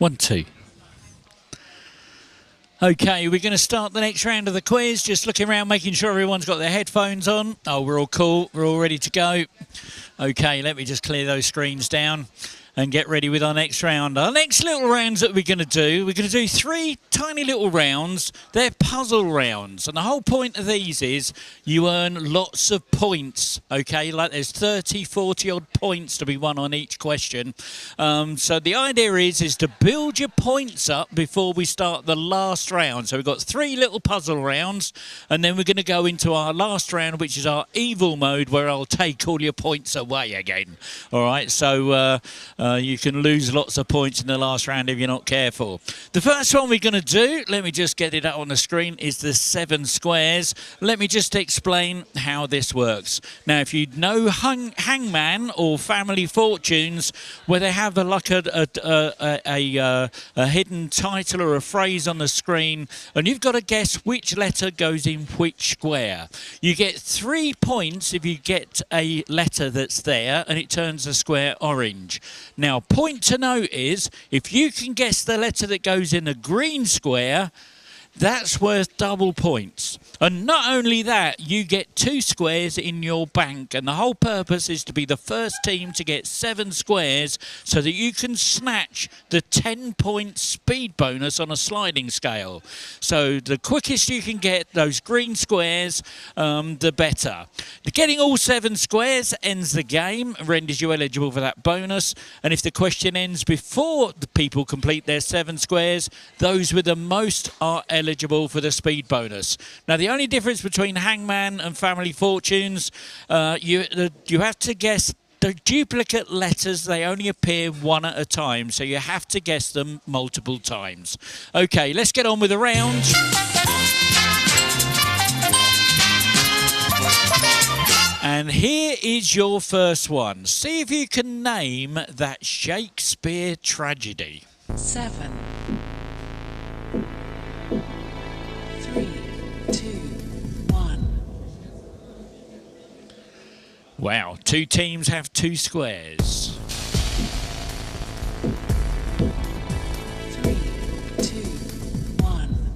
1, 2. Okay, we're going to start the next round of the quiz. Just looking around, making sure everyone's got their headphones on. Oh, we're all cool. We're all ready to go. Okay, let me just clear those screens down and get ready with our next round. Our next little rounds that we're going to do 3 tiny little rounds. They're puzzle rounds. And the whole point of these is you earn lots of points, okay? Like there's 30, 40 odd points to be won on each question. So the idea is to build your points up before we start the last round. So we've got 3 little puzzle rounds, and then we're going to go into our last round, which is our evil mode, where I'll take all your points away again. All right, so you can lose lots of points in the last round if you're not careful. The first one we're going to do, let me just get it up on the screen, is the 7 squares. Let me just explain how this works. Now, if you know Hangman or Family Fortunes, where they have a hidden title or a phrase on the screen, and you've got to guess which letter goes in which square. You get 3 points if you get a letter that's there and it turns the square orange. Now, point to note is, if you can guess the letter that goes in the green square, that's worth double points. And not only that, you get 2 squares in your bank, and the whole purpose is to be the first team to get 7 squares so that you can snatch the 10-point speed bonus on a sliding scale. So the quickest you can get those green squares, the better. Getting all 7 squares ends the game, renders you eligible for that bonus, and if the question ends before the people complete their 7 squares, those with the most are eligible for the speed bonus. Now, the only difference between Hangman and Family Fortunes, you have to guess the duplicate letters. They only appear one at a time, so you have to guess them multiple times. Okay, let's get on with the round. And here is your first one. See if you can name that Shakespeare tragedy. 7, 3, 2, 1. Wow, 2 teams have 2 squares. 3, 2, 1.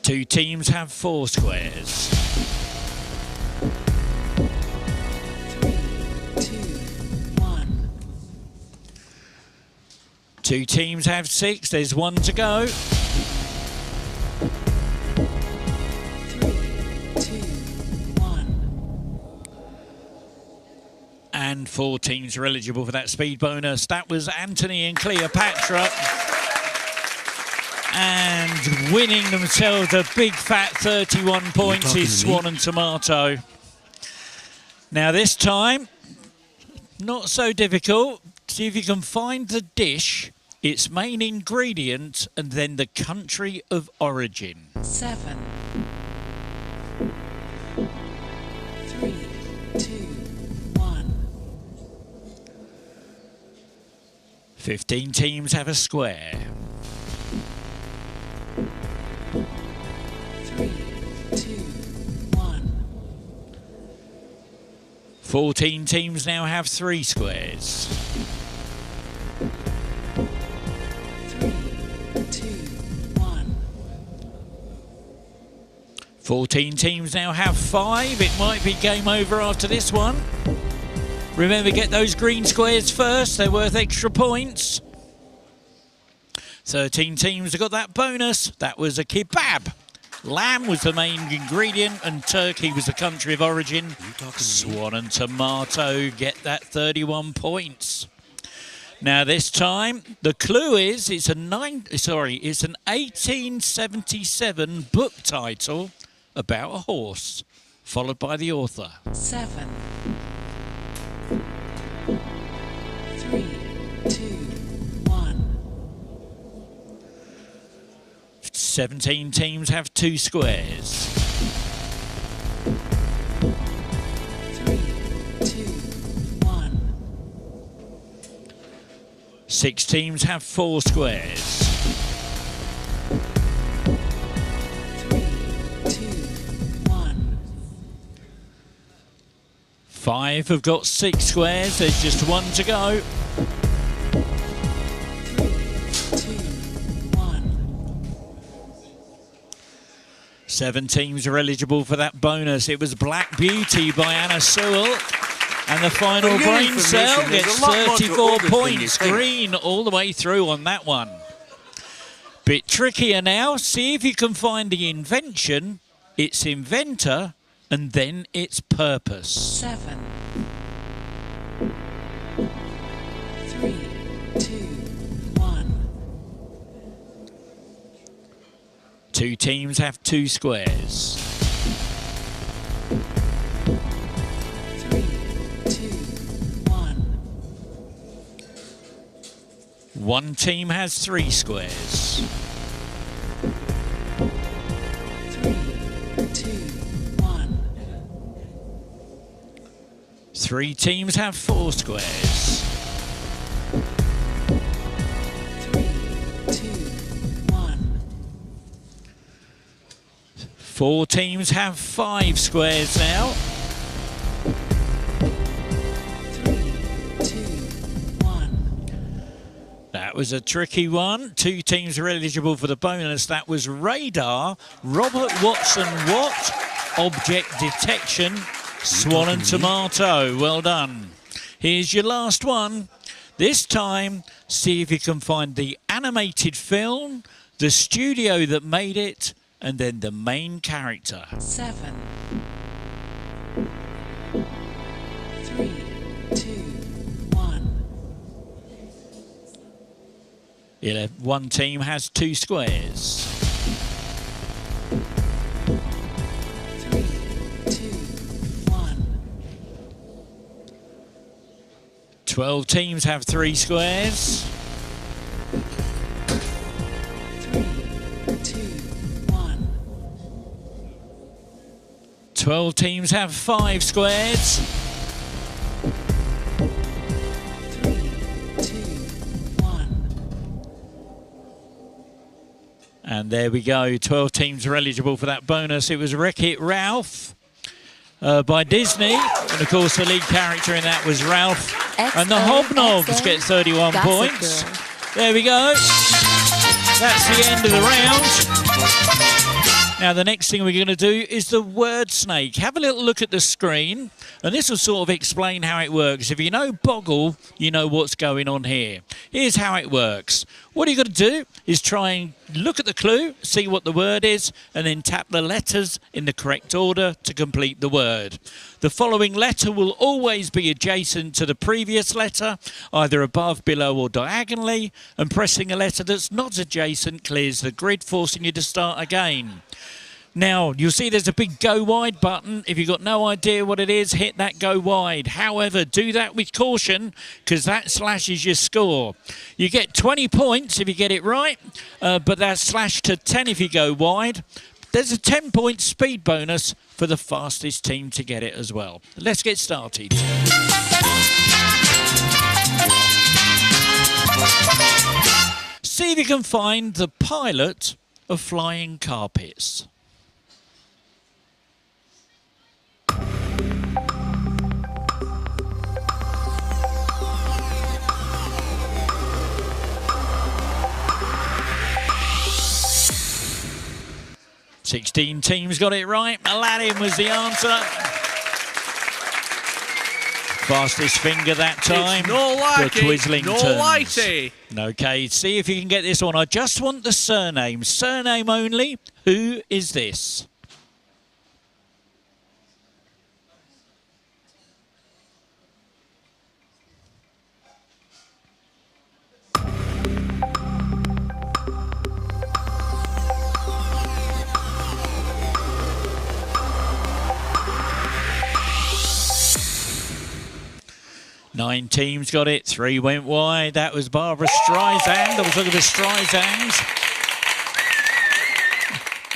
2 teams have 4 squares. 3, 2, 1. 2 teams have 6. There's 1 to go. 3, 2, 1. And 4 teams are eligible for that speed bonus. That was Anthony and Cleopatra. And winning themselves a big fat 31 points is Swan and Tomato. Now this time, not so difficult. See if you can find the dish, its main ingredient, and then the country of origin. 7, 3, 2, 1. 15 teams have a square. 3, 2, 1. 14 teams now have 3 squares. 3, 2, 1. 14 teams now have 5. It might be game over after this one. Remember, get those green squares first. They're worth extra points. 13 teams have got that bonus. That was a kebab. Lamb was the main ingredient and turkey was the country of origin. Swan and Tomato get that 31 points. Now this time, the clue is it's an 1877 book title about a horse, followed by the author. 7, 3, 2, 1. 17 teams have 2 squares. 3, 2, 1. 6 teams have 4 squares. 3, 2, 1. 5 have got 6 squares. There's just 1 to go. 7 teams are eligible for that bonus. It was Black Beauty by Anna Sewell. And the final For your brain cell information, there's gets a lot more to 34 August than you points. think. Green all the way through on that one. Bit trickier now. See if you can find the invention, its inventor, and then its purpose. 7, 3, 2, 1. 2 teams have 2 squares. 3, 2, 1. 1 team has 3 squares. 3, 2, 1. 3 teams have 4 squares. 3, 2, 1. 4 teams have 5 squares now. 3, 2, 1. That was a tricky one. 2 teams are eligible for the bonus. That was Radar, Robert Watson Watt, Object Detection, Swan and Tomato. Well done. Here's your last one. This time, see if you can find the animated film, the studio that made it, and then the main character. 7, 3, 2, 1. 1 team has 2 squares. 3, 2, 1. 12 teams have 3 squares. 3, 2, 1. 12 teams have 5 squares. 3, 2, 1. And there we go. 12 teams are eligible for that bonus. It was Wreck-It Ralph by Disney. And of course, the lead character in that was Ralph. And the Hobnobs get 31 points. There we go. That's the end of the round. Now, the next thing we're going to do is the word snake. Have a little look at the screen, and this will sort of explain how it works. If you know Boggle, you know what's going on here. Here's how it works. What you got to do is try and look at the clue, see what the word is, and then tap the letters in the correct order to complete the word. The following letter will always be adjacent to the previous letter, either above, below, or diagonally, and pressing a letter that's not adjacent clears the grid, forcing you to start again. Now, you'll see there's a big go wide button. If you've got no idea what it is, hit that go wide. However, do that with caution, because that slashes your score. You get 20 points if you get it right, but that's slashed to 10 if you go wide. There's a 10-point speed bonus for the fastest team to get it as well. Let's get started. See if you can find the pilot of Flying Carpets. Sixteen teams got it right. Aladdin was the answer. Fastest finger that time. It's no likey, the Twizzlingtons. no lighty. Okay, see if you can get this one. I just want the surname. Surname only. Who is this? Nine teams got it. 3 went wide. That was Barbara Streisand. I was looking for Streisand.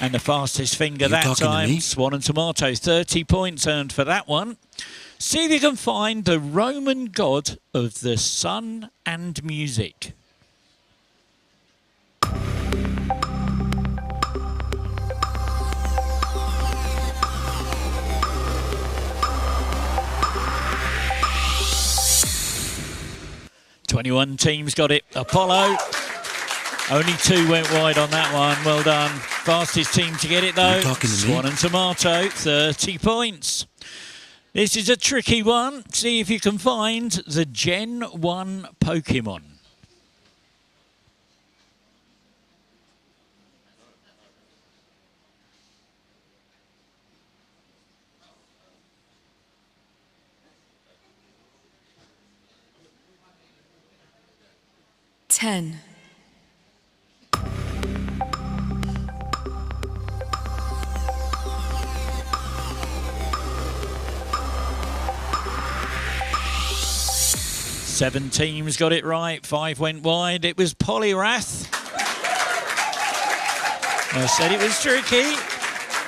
And the fastest finger that time, Swan and Tomato. 30 points earned for that one. See if you can find the Roman god of the sun and music. .21 teams got it. Apollo. Only 2 went wide on that one. Well done. Fastest team to get it, though, You talking to me? Swan and Tomato, 30 points. This is a tricky one. See if you can find the Gen 1 Pokemon. Ten. Seven teams got it right. 5 went wide. It was Poliwrath. I said it was tricky,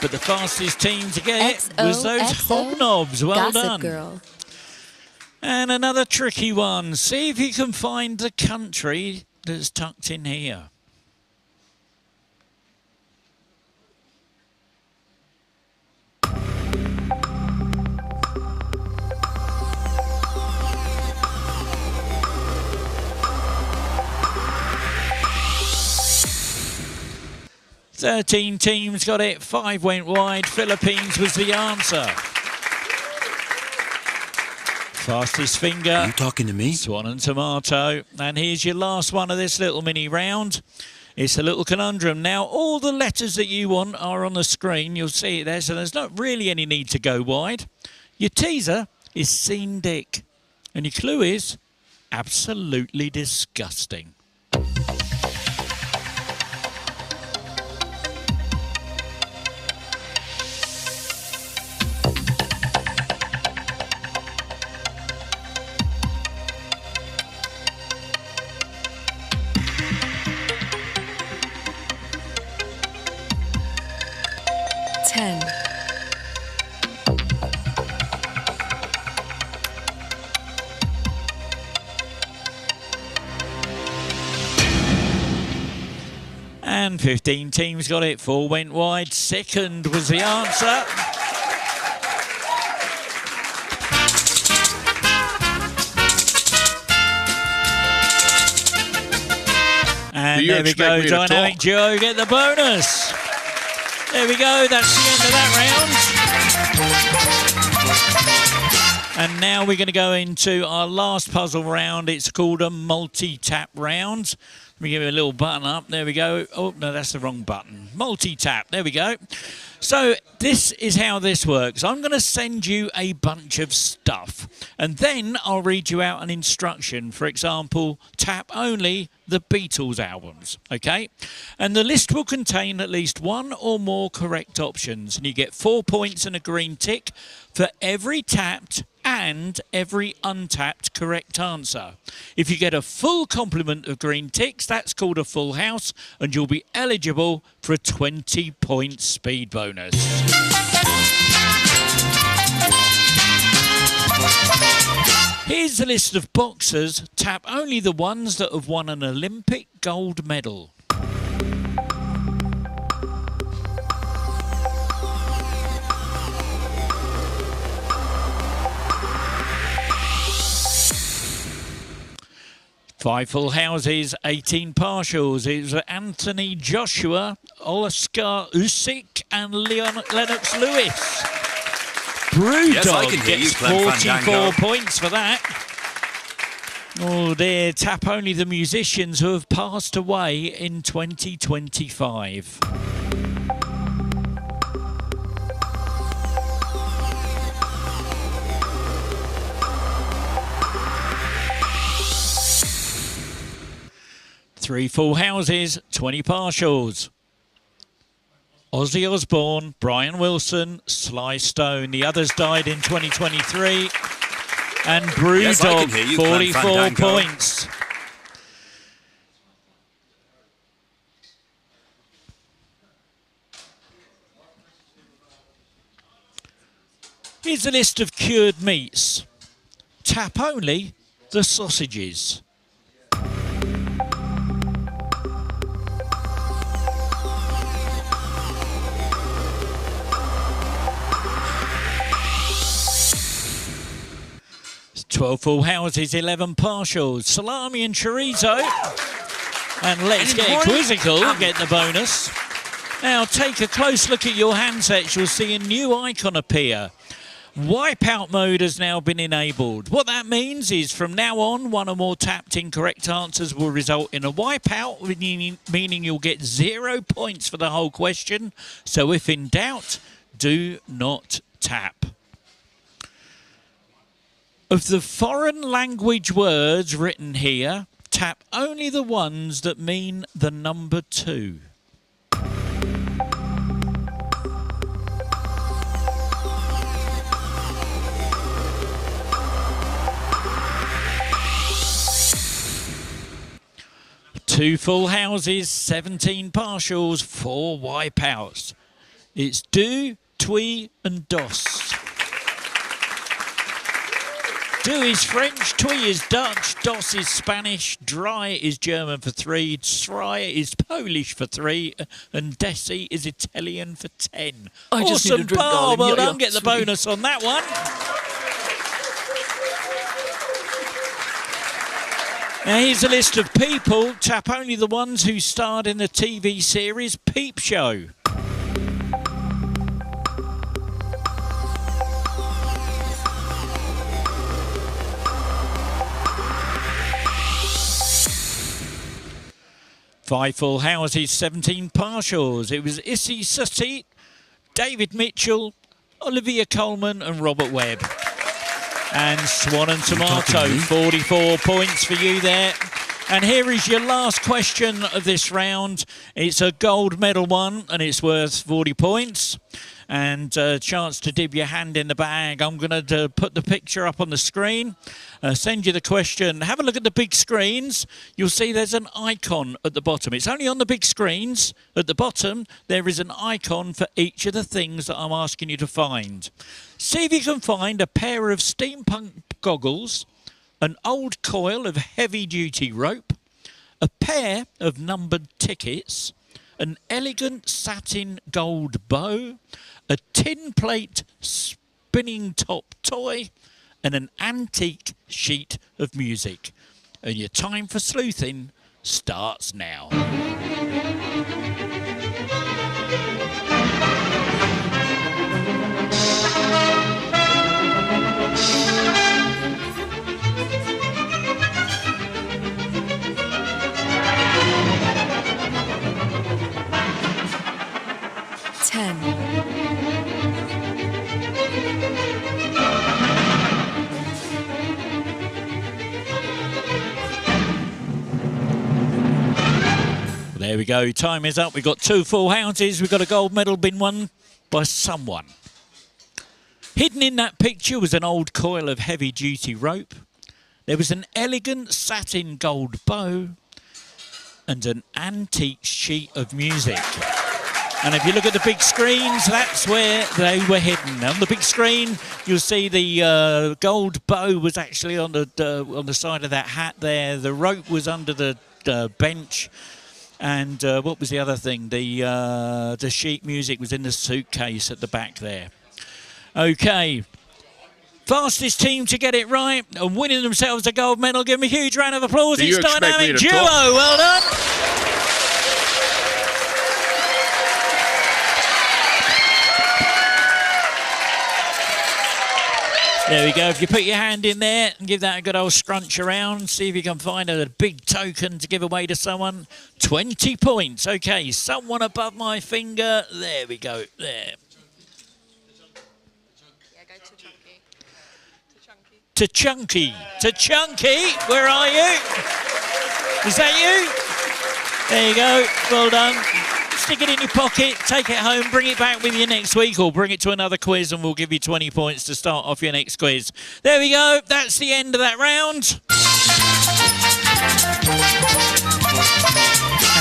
but the fastest team to get it was those XOXO. hobnobs. Well Gossip done. Girl. And another tricky one. See if you can find the country that's tucked in here. Thirteen teams got it. 5 went wide. Philippines was the answer. Fastest finger. You talking to me? Swan and Tomato. And here's your last one of this little mini round. It's a little conundrum. Now, all the letters that you want are on the screen. You'll see it there, so there's not really any need to go wide. Your teaser is Seen Dick. And your clue is absolutely disgusting. Ten. And 15 teams got it. 4 went wide. Second was the answer. And there we go. Dynamic Duo get the bonus. There we go. That's the end of that round. And now we're going to go into our last puzzle round. It's called a multi-tap round. Let me give it a little button up. There we go. Oh, no, that's the wrong button. Multi-tap. There we go. So this is how this works. I'm going to send you a bunch of stuff, and then I'll read you out an instruction. For example, tap only the Beatles albums, okay? And the list will contain at least one or more correct options, and you get 4 points and a green tick for every tapped and every untapped correct answer. If you get a full complement of green ticks, that's called a full house, and you'll be eligible for a 20-point speed bonus. Here's the list of boxers. Tap only the ones that have won an Olympic gold medal. Five full houses, 18 partials. It was Anthony Joshua, Oscar Usyk and Lennox Lewis. Brewdog gets 44 points for that. Oh dear, tap only the musicians who have passed away in 2025. Three full houses, 20 partials. Ozzy Osbourne, Brian Wilson, Sly Stone. The others died in 2023. And Brewdog, 44 points. Here's a list of cured meats. Tap only the sausages. It's 12 full houses, 11 partials. Salami and chorizo. And let's get quizzical, get the bonus. Now, take a close look at your handsets. You'll see a new icon appear. Wipeout mode has now been enabled. What that means is from now on, one or more tapped incorrect answers will result in a wipeout, meaning you'll get 0 points for the whole question. So if in doubt, do not tap. Of the foreign language words written here, tap only the ones that mean the number 2. Two full houses, 17 partials, 4 wipeouts. It's do, twee and dos. Do is French, twee is Dutch, dos is Spanish, dry is German for 3, sry is Polish for 3, and desi is Italian for 10. I just need a Awesome, drink, Paul. darling. Well Yeah, done. yeah, Get the sweetie. bonus on that one. Now here's a list of people. Tap only the ones who starred in the TV series Peep Show. Five full houses, 17 partials. It was Issy Suttie, David Mitchell, Olivia Colman and Robert Webb. And Swan and Tomato, 44 points for you there. And here is your last question of this round. It's a gold medal one and it's worth 40 points. And a chance to dip your hand in the bag. I'm going to put the picture up on the screen, send you the question. Have a look at the big screens. You'll see there's an icon at the bottom. It's only on the big screens. At the bottom, there is an icon for each of the things that I'm asking you to find. See if you can find a pair of steampunk goggles, an old coil of heavy-duty rope, a pair of numbered tickets, an elegant satin gold bow, a tin plate spinning top toy, and an antique sheet of music. And your time for sleuthing starts now. There we go. Time is up. We've got 2 full houses. We've got a gold medal been won by someone. Hidden in that picture was an old coil of heavy-duty rope. There was an elegant satin gold bow and an antique sheet of music. And if you look at the big screens, that's where they were hidden. On the big screen, you'll see the gold bow was actually on the side of that hat there. The rope was under the bench. And what was the other thing? The sheet music was in the suitcase at the back there. Okay. Fastest team to get it right and winning themselves a gold medal. Give them a huge round of applause. Do you It's expect me Dynamic to Duo. talk? Well done. There we go. If you put your hand in there and give that a good old scrunch around, see if you can find a big token to give away to someone. 20 points. Okay, someone above my finger. There we go. There. Yeah, go to Chunky. To Chunky. Where are you? Is that you? There you go. Well done. Stick it in your pocket, take it home, bring it back with you next week or bring it to another quiz and we'll give you 20 points to start off your next quiz. There we go. That's the end of that round.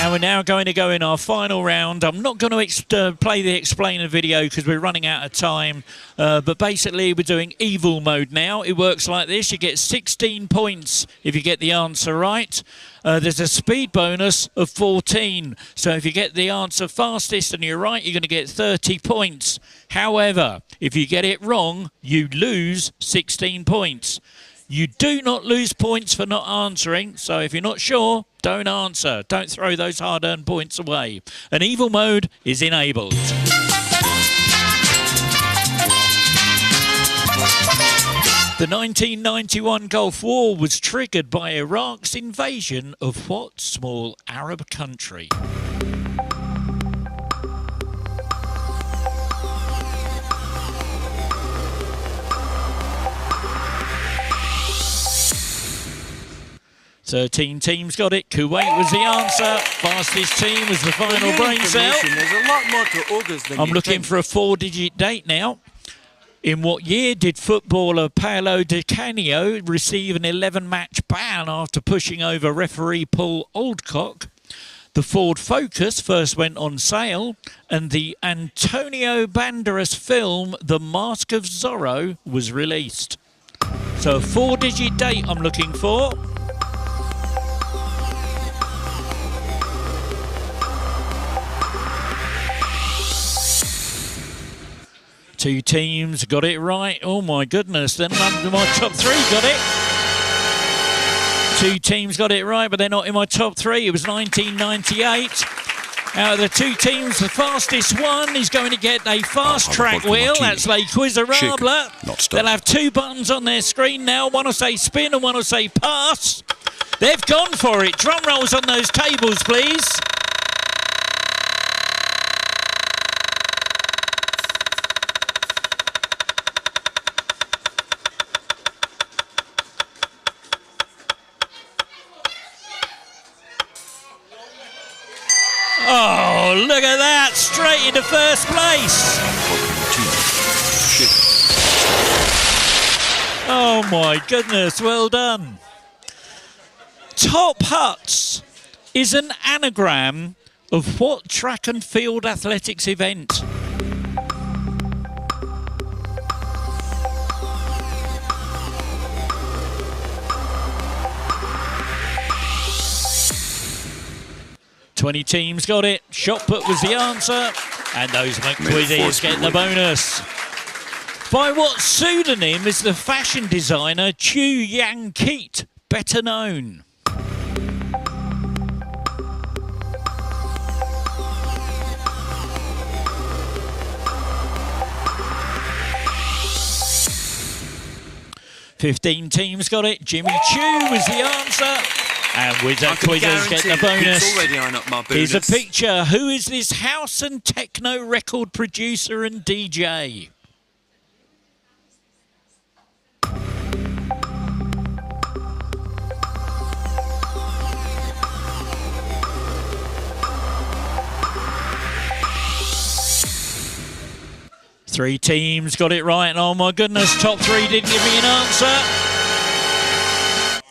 And we're now going to go in our final round. I'm not going to play the explainer video because we're running out of time. But basically, we're doing evil mode now. It works like this. You get 16 points if you get the answer right. There's a speed bonus of 14. So if you get the answer fastest and you're right, you're going to get 30 points. However, if you get it wrong, you lose 16 points. You do not lose points for not answering, so if you're not sure, don't answer. Don't throw those hard-earned points away. An evil mode is enabled. The 1991 Gulf War was triggered by Iraq's invasion of what small Arab country? Thirteen teams got it. Kuwait was the answer. Fastest team was the final brain cell. There's a lot more to August than I'm looking for a 4-digit date now. In what year did footballer Paolo Di Canio receive an 11-match ban after pushing over referee Paul Oldcock? The Ford Focus first went on sale, and the Antonio Banderas film The Mask of Zorro was released. So a 4-digit date I'm looking for. Two teams got it right. Oh my goodness, then my top three got it. Two teams got it right, but they're not in my top three. It was 1998. Out of the two teams, the fastest one is going to get a fast track wheel. That's Le Quizarable. They'll have two buttons on their screen now. One will say spin and one will say pass. They've gone for it. Drum rolls on those tables, please. Oh, look at that. Straight into first place. Oh, my goodness. Well done. Top Huts is an anagram of what track and field athletics event? Twenty teams got it. Shot put was the answer. And those McQuizzies get the bonus. By what pseudonym is the fashion designer Chu Yang Keat better known? .15 teams got it. Jimmy Chu was the answer. And Wizard Quizzers get the bonus. Here's a picture. Who is this house and techno record producer and DJ? Three teams got it right, and oh my goodness, top three didn't give me an answer.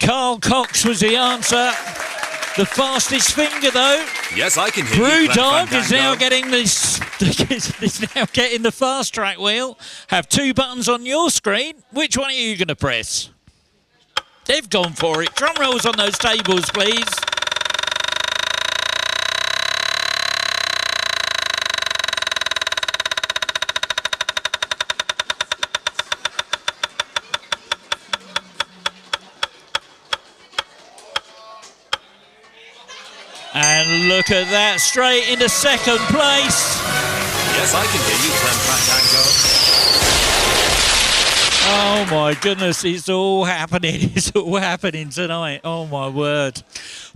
Carl Cox was the answer. The fastest finger, though. Yes, I can hear you. Brewdog is now getting this. Is now getting the fast track wheel. Have two buttons on your screen. Which one are you going to press? They've gone for it. Drum rolls on those tables, please. And look at that, straight into second place. Yes, I can hear you, Oh my goodness, it's all happening. It's all happening tonight. Oh my word.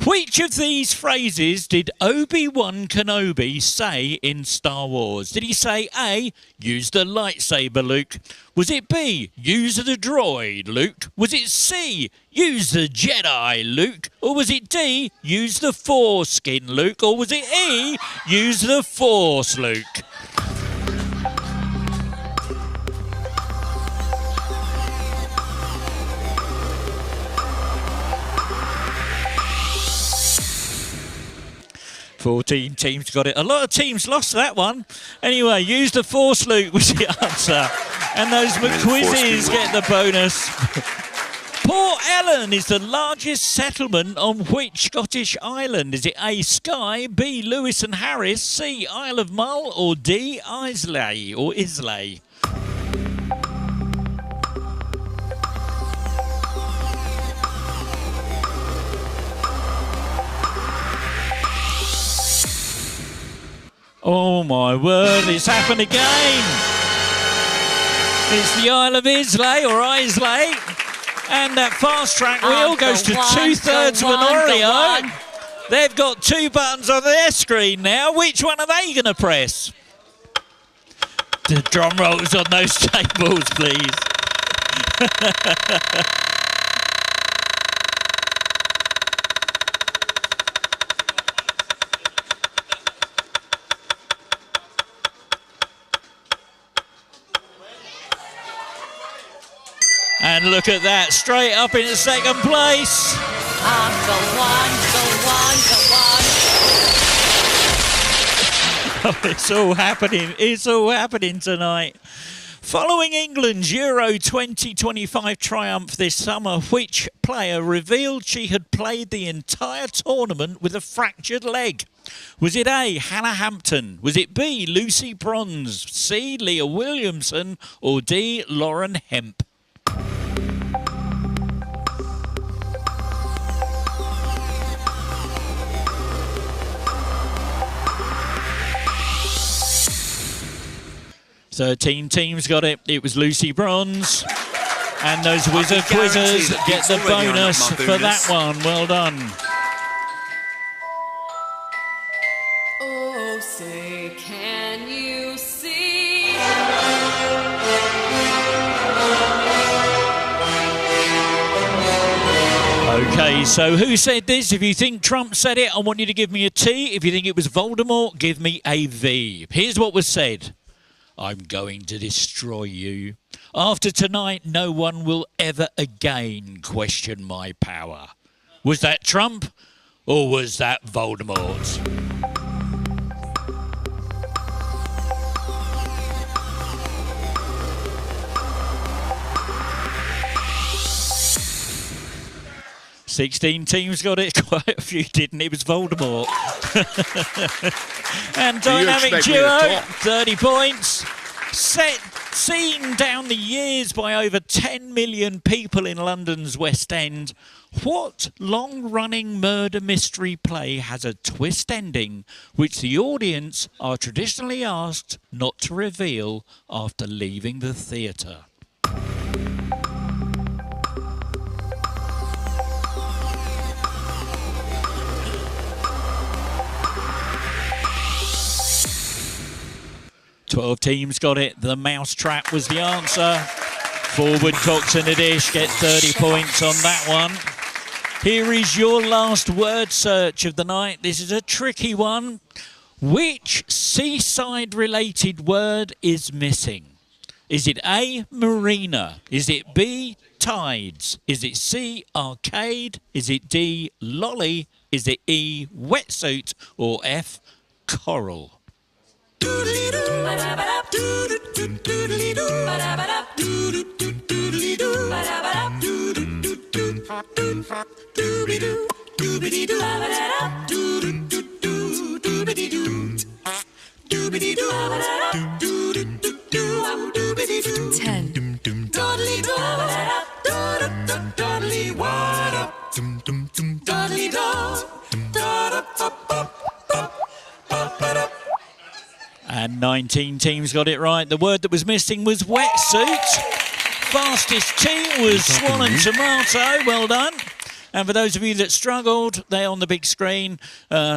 Which of these phrases did Obi-Wan Kenobi say in Star Wars? Did he say A, use the lightsaber, Luke? Was it B, use the droid, Luke? Was it C, use the Jedi, Luke? Or was it D, use the foreskin, Luke? Or was it E, use the Force, Luke? .14 teams got it. A lot of teams lost that one. Anyway, use the Force, Luke was the answer. And those McQuizzies get the bonus. Port Ellen is the largest settlement on which Scottish island? Is it A, Skye, B, Lewis and Harris, C, Isle of Mull, or D, Islay or Islay? Oh my word, it's happened again. It's the Isle of Islay or Islay. And that fast track wheel goes to 2/3 of an Oreo. They've got 2 buttons on their screen now. Which one are they going to press? The drum rolls on those tables, please. And look at that, straight up into second place. Oh, it's all happening. It's all happening tonight. Following England's Euro 2025 triumph this summer, which player revealed she had played the entire tournament with a fractured leg? Was it A, Hannah Hampton? Was it B, Lucy Bronze? C, Leah Williamson? Or D, Lauren Hemp? Thirteen teams got it. It was Lucy Bronze. And those Wizard Quizzers get the bonus for that one. Well done. Oh, say, can you see? Okay, so who said this? If you think Trump said it, I want you to give me a T. If you think it was Voldemort, give me a V. Here's what was said. I'm going to destroy you. After tonight, no one will ever again question my power. Was that Trump or was that Voldemort? "16 teams got it, quite a few didn't. It was Voldemort." And Dynamic Duo, 30 points. Seen down the years by over 10 million people in London's West End, what long-running murder mystery play has a twist ending which the audience are traditionally asked not to reveal after leaving the theatre? "12 teams got it. The mousetrap was the answer. Forward Cox and a dish get 30 points on that one. Here is your last word search of the night. This is a tricky one. Which seaside-related word is missing? Is it A, marina? Is it B, tides? Is it C, arcade? Is it D, lolly? Is it E, wetsuit? Or F, coral? And 19 teams got it right. The word that was missing was wetsuit. Fastest team was Swan and Tomato. Well done. And for those of you that struggled, they're on the big screen,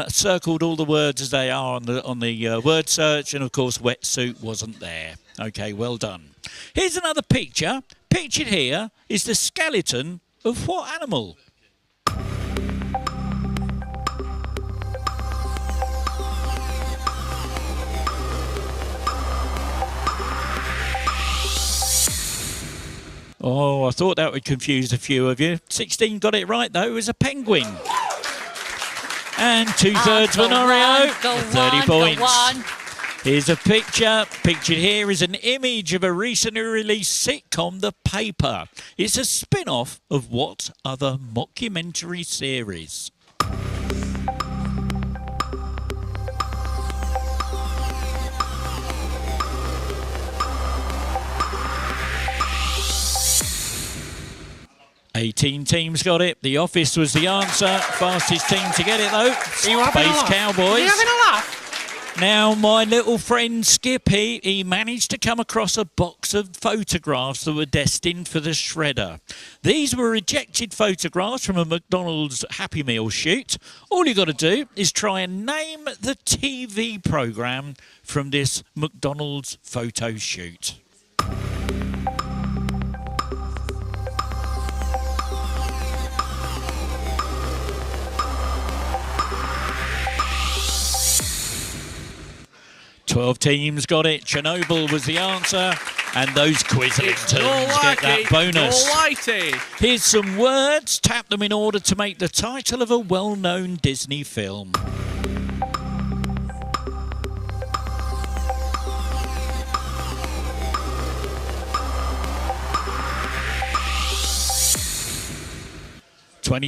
circled all the words as they are on the word search. And, of course, wetsuit wasn't there. OK, well done. Here's another picture. Pictured here is the skeleton of what animal? Oh, I thought that would confuse a few of you. 16 got it right, though. It was a penguin. And 2/3 of an Oreo, 30 points. Here's a picture. Pictured here is an image of a recently released sitcom, The Paper. It's a spin-off of what other mockumentary series? "18 teams got it. The Office was the answer. Fastest team to get it, though. Space Cowboys. Are you having a laugh? Now, my little friend Skippy, he managed to come across a box of photographs that were destined for the shredder. These were rejected photographs from a McDonald's Happy Meal shoot. All you got to do is try and name the TV programme from this McDonald's photo shoot. Twelve teams got it. Chernobyl was the answer. And those Quizlingtons get that bonus. Here's some words. Tap them in order to make the title of a well-known Disney film.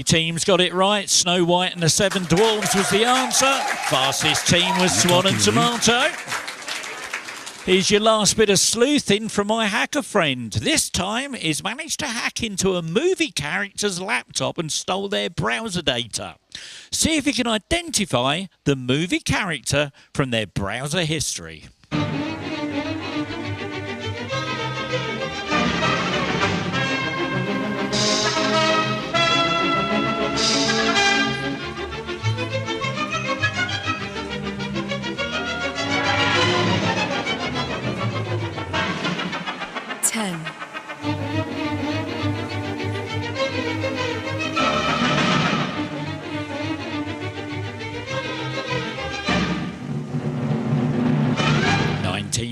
Teams got it right. Snow White and the Seven Dwarfs was the answer. Fastest team was Swan and Tomato. Here's your last bit of sleuthing from my hacker friend. This time, he's managed to hack into a movie character's laptop and stole their browser data. See if you can identify the movie character from their browser history.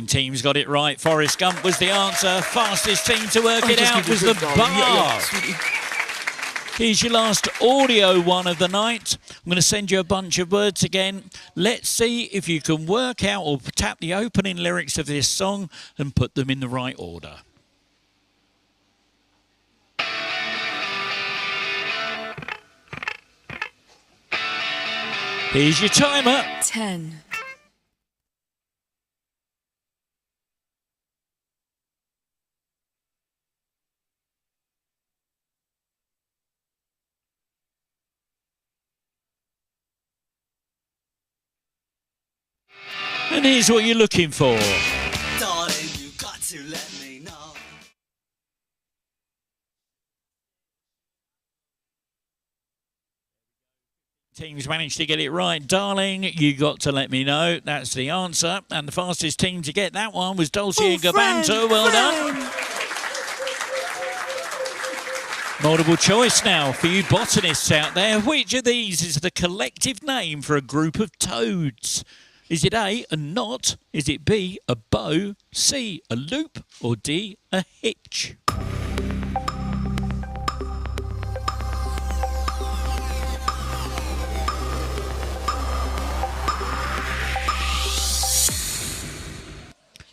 Teams got it right. Forrest Gump was the answer. Fastest team to work it out was the bar. Here's your last audio one of the night. I'm going to send you a bunch of words again. Let's see if you can work out or tap the opening lyrics of this song and put them in the right order. Here's your timer. 10. And here's what you're looking for. Darling, you got to let me know. Teams managed to get it right. Darling, you got to let me know. That's the answer. And the fastest team to get that one was Dulcie and Gabanto. Well done. Multiple choice now for you botanists out there. Which of these is the collective name for a group of toads? Is it A, a knot? Is it B, a bow? C, a loop? Or D, a hitch?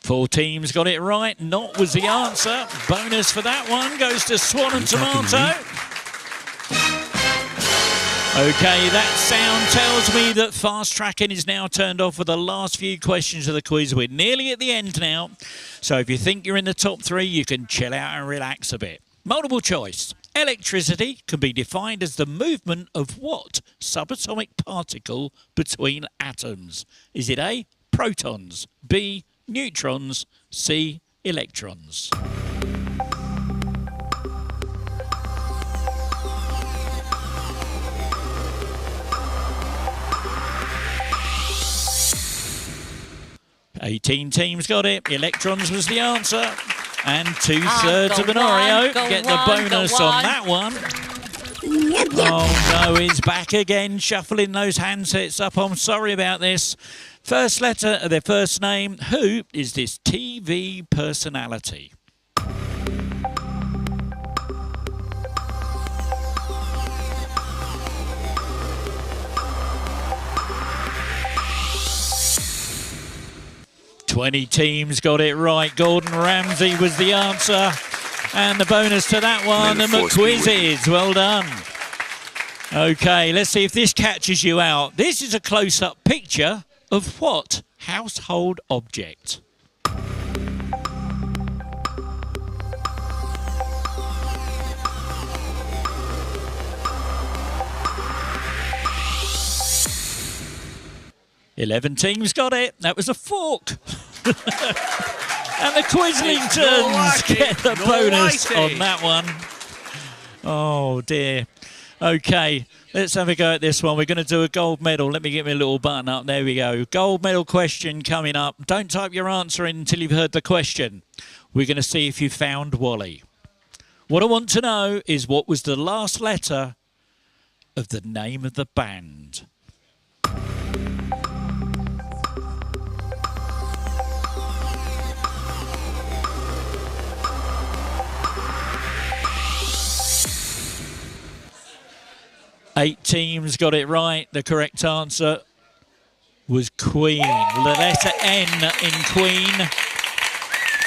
Four teams got it right. Knot was the answer. Bonus for that one goes to Swan and Tomato. Okay, that sound tells me that fast tracking is now turned off for the last few questions of the quiz. We're nearly at the end now. So if you think you're in the top three, you can chill out and relax a bit. Multiple choice. Electricity can be defined as the movement of what subatomic particle between atoms? Is it A, protons, B, neutrons, C, electrons? Eighteen teams got it. Electrons was the answer. And 2/3 of an Oreo. Get the bonus on that one. Oh no, he's back again, shuffling those handsets up. I'm sorry about this. First letter of their first name. Who is this TV personality? Twenty teams got it right. Gordon Ramsay was the answer. And the bonus to that one, the McQuizzies. Well done. Okay, let's see if this catches you out. This is a close-up picture of what household object? 11 teams got it. That was a fork. And the Quislingtons get the bonus on that one. Oh, dear. Okay, let's have a go at this one. We're going to do a gold medal. Let me get my little button up. There we go. Gold medal question coming up. Don't type your answer in until you've heard the question. We're going to see if you found Wally. What I want to know is what was the last letter of the name of the band? Eight teams got it right. The correct answer was Queen. The letter N in Queen.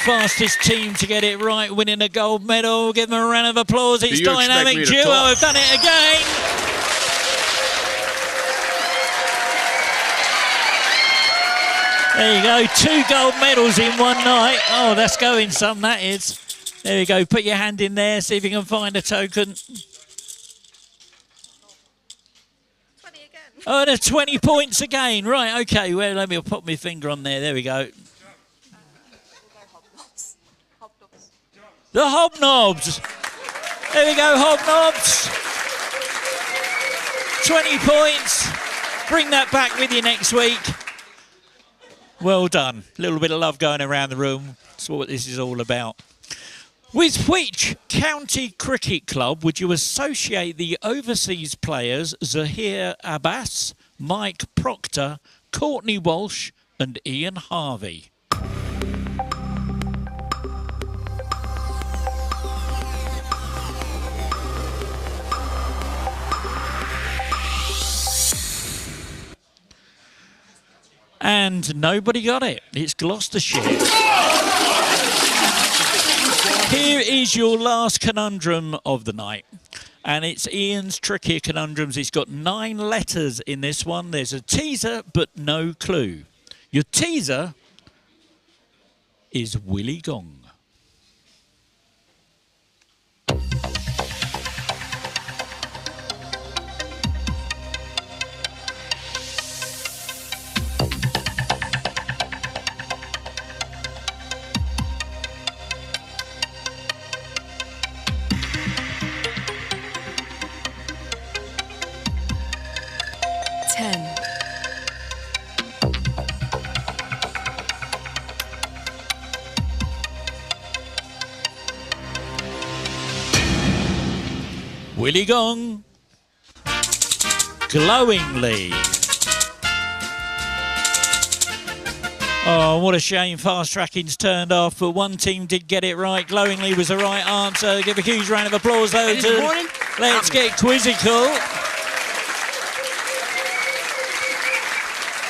Fastest team to get it right, winning a gold medal. Give them a round of applause. It's Dynamic Duo. I've done it again. There you go. 2 gold medals in one night. Oh, that's going some, that is. There you go. Put your hand in there. See if you can find a token. Oh, there's 20 points again. Right, okay. Well, let me pop my finger on there. There we go. The Hobnobs. There we go, Hobnobs. 20 points. Bring that back with you next week. Well done. A little bit of love going around the room. That's what this is all about. With which county cricket club would you associate the overseas players Zahir Abbas, Mike Proctor, Courtney Walsh and Ian Harvey? And nobody got it. It's Gloucestershire. Here is your last conundrum of the night. And it's Ian's trickier conundrums. It's got 9 letters in this one. There's a teaser, but no clue. Your teaser is Willy Gong. Willy Gong. Glowingly. Oh, what a shame fast tracking's turned off, but one team did get it right. Glowingly was the right answer. Give a huge round of applause though to Let's Get Quizzical.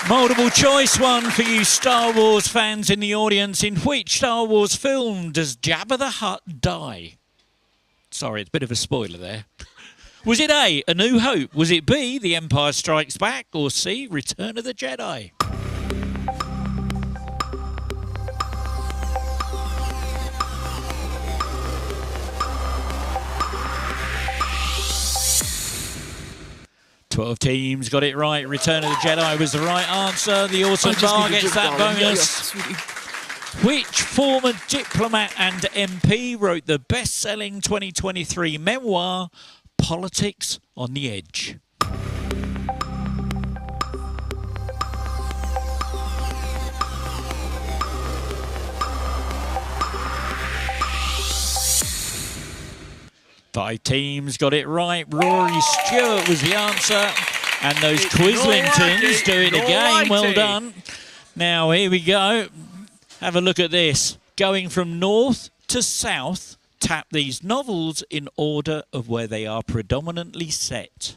Multiple choice one for you Star Wars fans in the audience. In which Star Wars film does Jabba the Hutt die? Sorry, it's a bit of a spoiler there. Was it A, A New Hope? Was it B, The Empire Strikes Back? Or C, Return of the Jedi? Twelve teams got it right. Return of the Jedi was the right answer. The awesome bar gets that bonus. Which former diplomat and MP wrote the best-selling 2023 memoir, Politics on the Edge? Five teams got it right. Rory Stewart was the answer. And those Quislingtons do it again. Well done. Now, here we go. Have a look at this. Going from north to south, tap these novels in order of where they are predominantly set.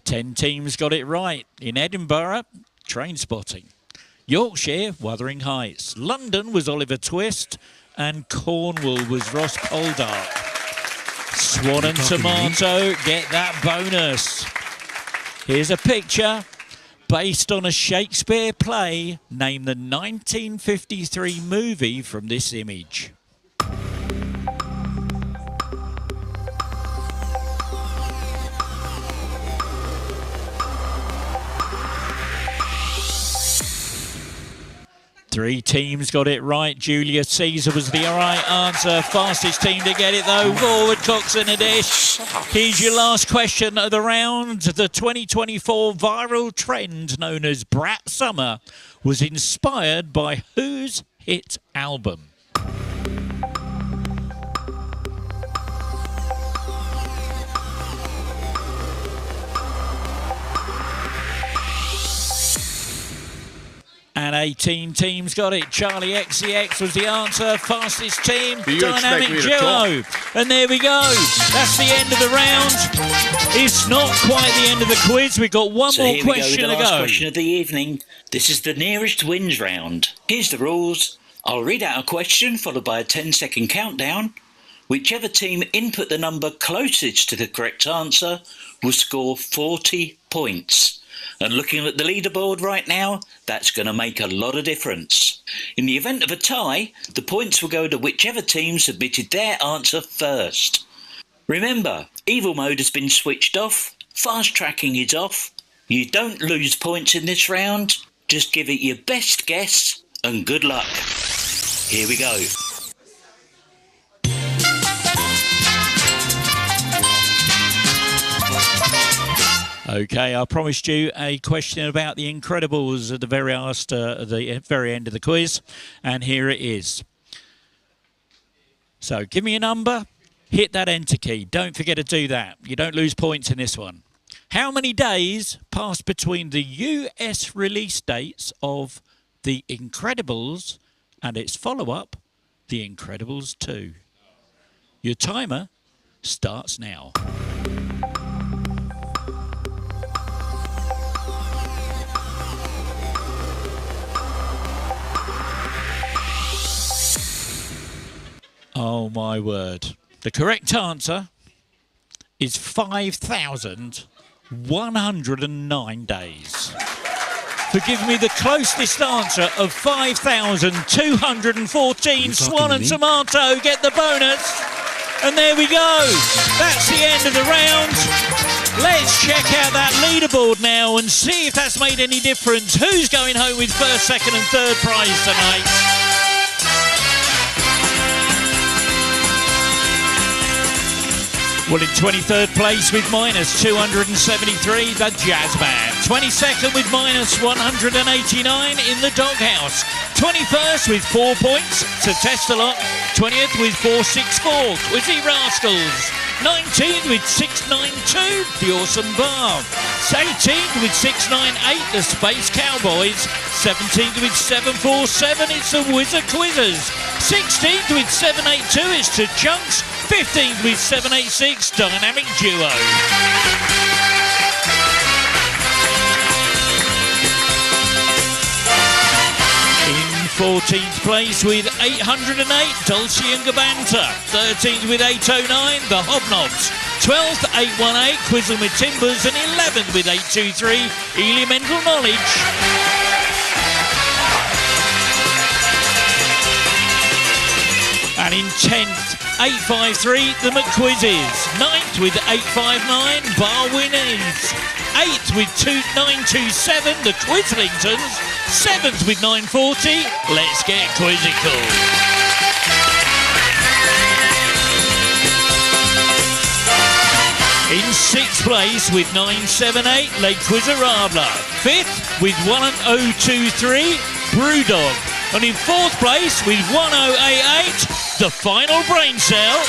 Ten teams got it right. In Edinburgh, Trainspotting. Yorkshire, Wuthering Heights. London was Oliver Twist. And Cornwall was Ross Poldark. Swan and Tomato get that bonus. Here's a picture Based on a Shakespeare play, name the 1953 movie from this image. Three teams got it right. Julius Caesar was the right answer. Fastest team to get it, though. Forward Cox and a dish. Here's your last question of the round. The 2024 viral trend known as Brat Summer was inspired by whose hit album? And 18 teams got it. Charlie XCX was the answer. Fastest team, dynamic duo. And there we go. That's the end of the round. It's not quite the end of the quiz. We've got one more question to go. The last question of the evening. This is the nearest wins round. Here's the rules. I'll read out a question followed by a 10-second countdown. Whichever team input the number closest to the correct answer will score 40 points. And looking at the leaderboard right now, that's going to make a lot of difference. In the event of a tie, the points will go to whichever team submitted their answer first. Remember, evil mode has been switched off, fast tracking is off. You don't lose points in this round, just give it your best guess and good luck. Here we go. Okay, I promised you a question about The Incredibles at the very end of the quiz, and here it is. So give me a number, hit that enter key. Don't forget to do that. You don't lose points in this one. How many days passed between the US release dates of The Incredibles and its follow-up, The Incredibles 2? Your timer starts now. Oh, my word. The correct answer is 5,109 days. For giving me the closest answer of 5,214. Swan and Tomato get the bonus. And there we go. That's the end of the round. Let's check out that leaderboard now and see if that's made any difference. Who's going home with first, second and third prize tonight? Well, in 23rd place with minus 273, the Jazz Band. 22nd with minus 189 in the Doghouse. 21st with 4 points to Testalot. 20th with 464, Quizzy Rascals. 19th with 692, the Awesome Bar. 18th with 698, the Space Cowboys. 17th with 747, it's the Wizard Quizzers. 16th with 782, it's the Chunks. 15th with 786, Dynamic Duo. In 14th place with 808, Dulce and Gabanta. 13th with 809, the Hobnobs. 12th, 818, Quizzle with Timbers. And 11th with 823, Elemental Knowledge. And in 10th, 853, the McQuizzes. 9th with 859, Bar Winners. 8th with 927, the Quizlingtons. 7th with 940, Let's Get Quizzical. In 6th place with 978, Le Quizzerabla. 5th with 1023, Brewdog. And in 4th place with 1088, the Final Brain Cell.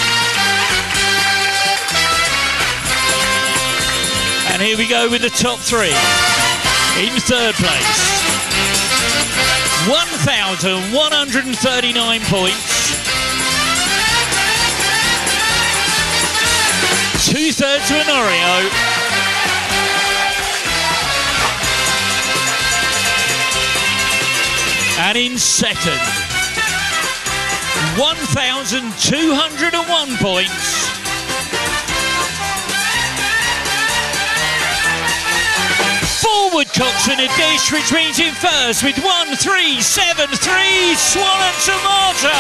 And here we go with the top 3. In 3rd place, 1,139 points. 2/3 to an Oreo. And in 2nd, 1,201 points. woodcocks in a dish, which means in first with 1373 Swan and Tomato.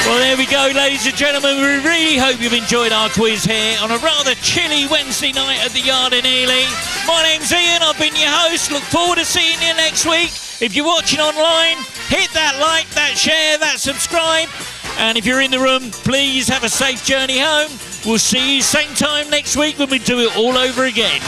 Well, there we go, ladies and gentlemen. We really hope you've enjoyed our quiz here on a rather chilly Wednesday night at the Yard in Ely. My name's Ian. I've been your host. Look forward to seeing you next week. If you're watching online, hit that like, that share, that subscribe. And if you're in the room, please have a safe journey home. We'll see you same time next week when we do it all over again.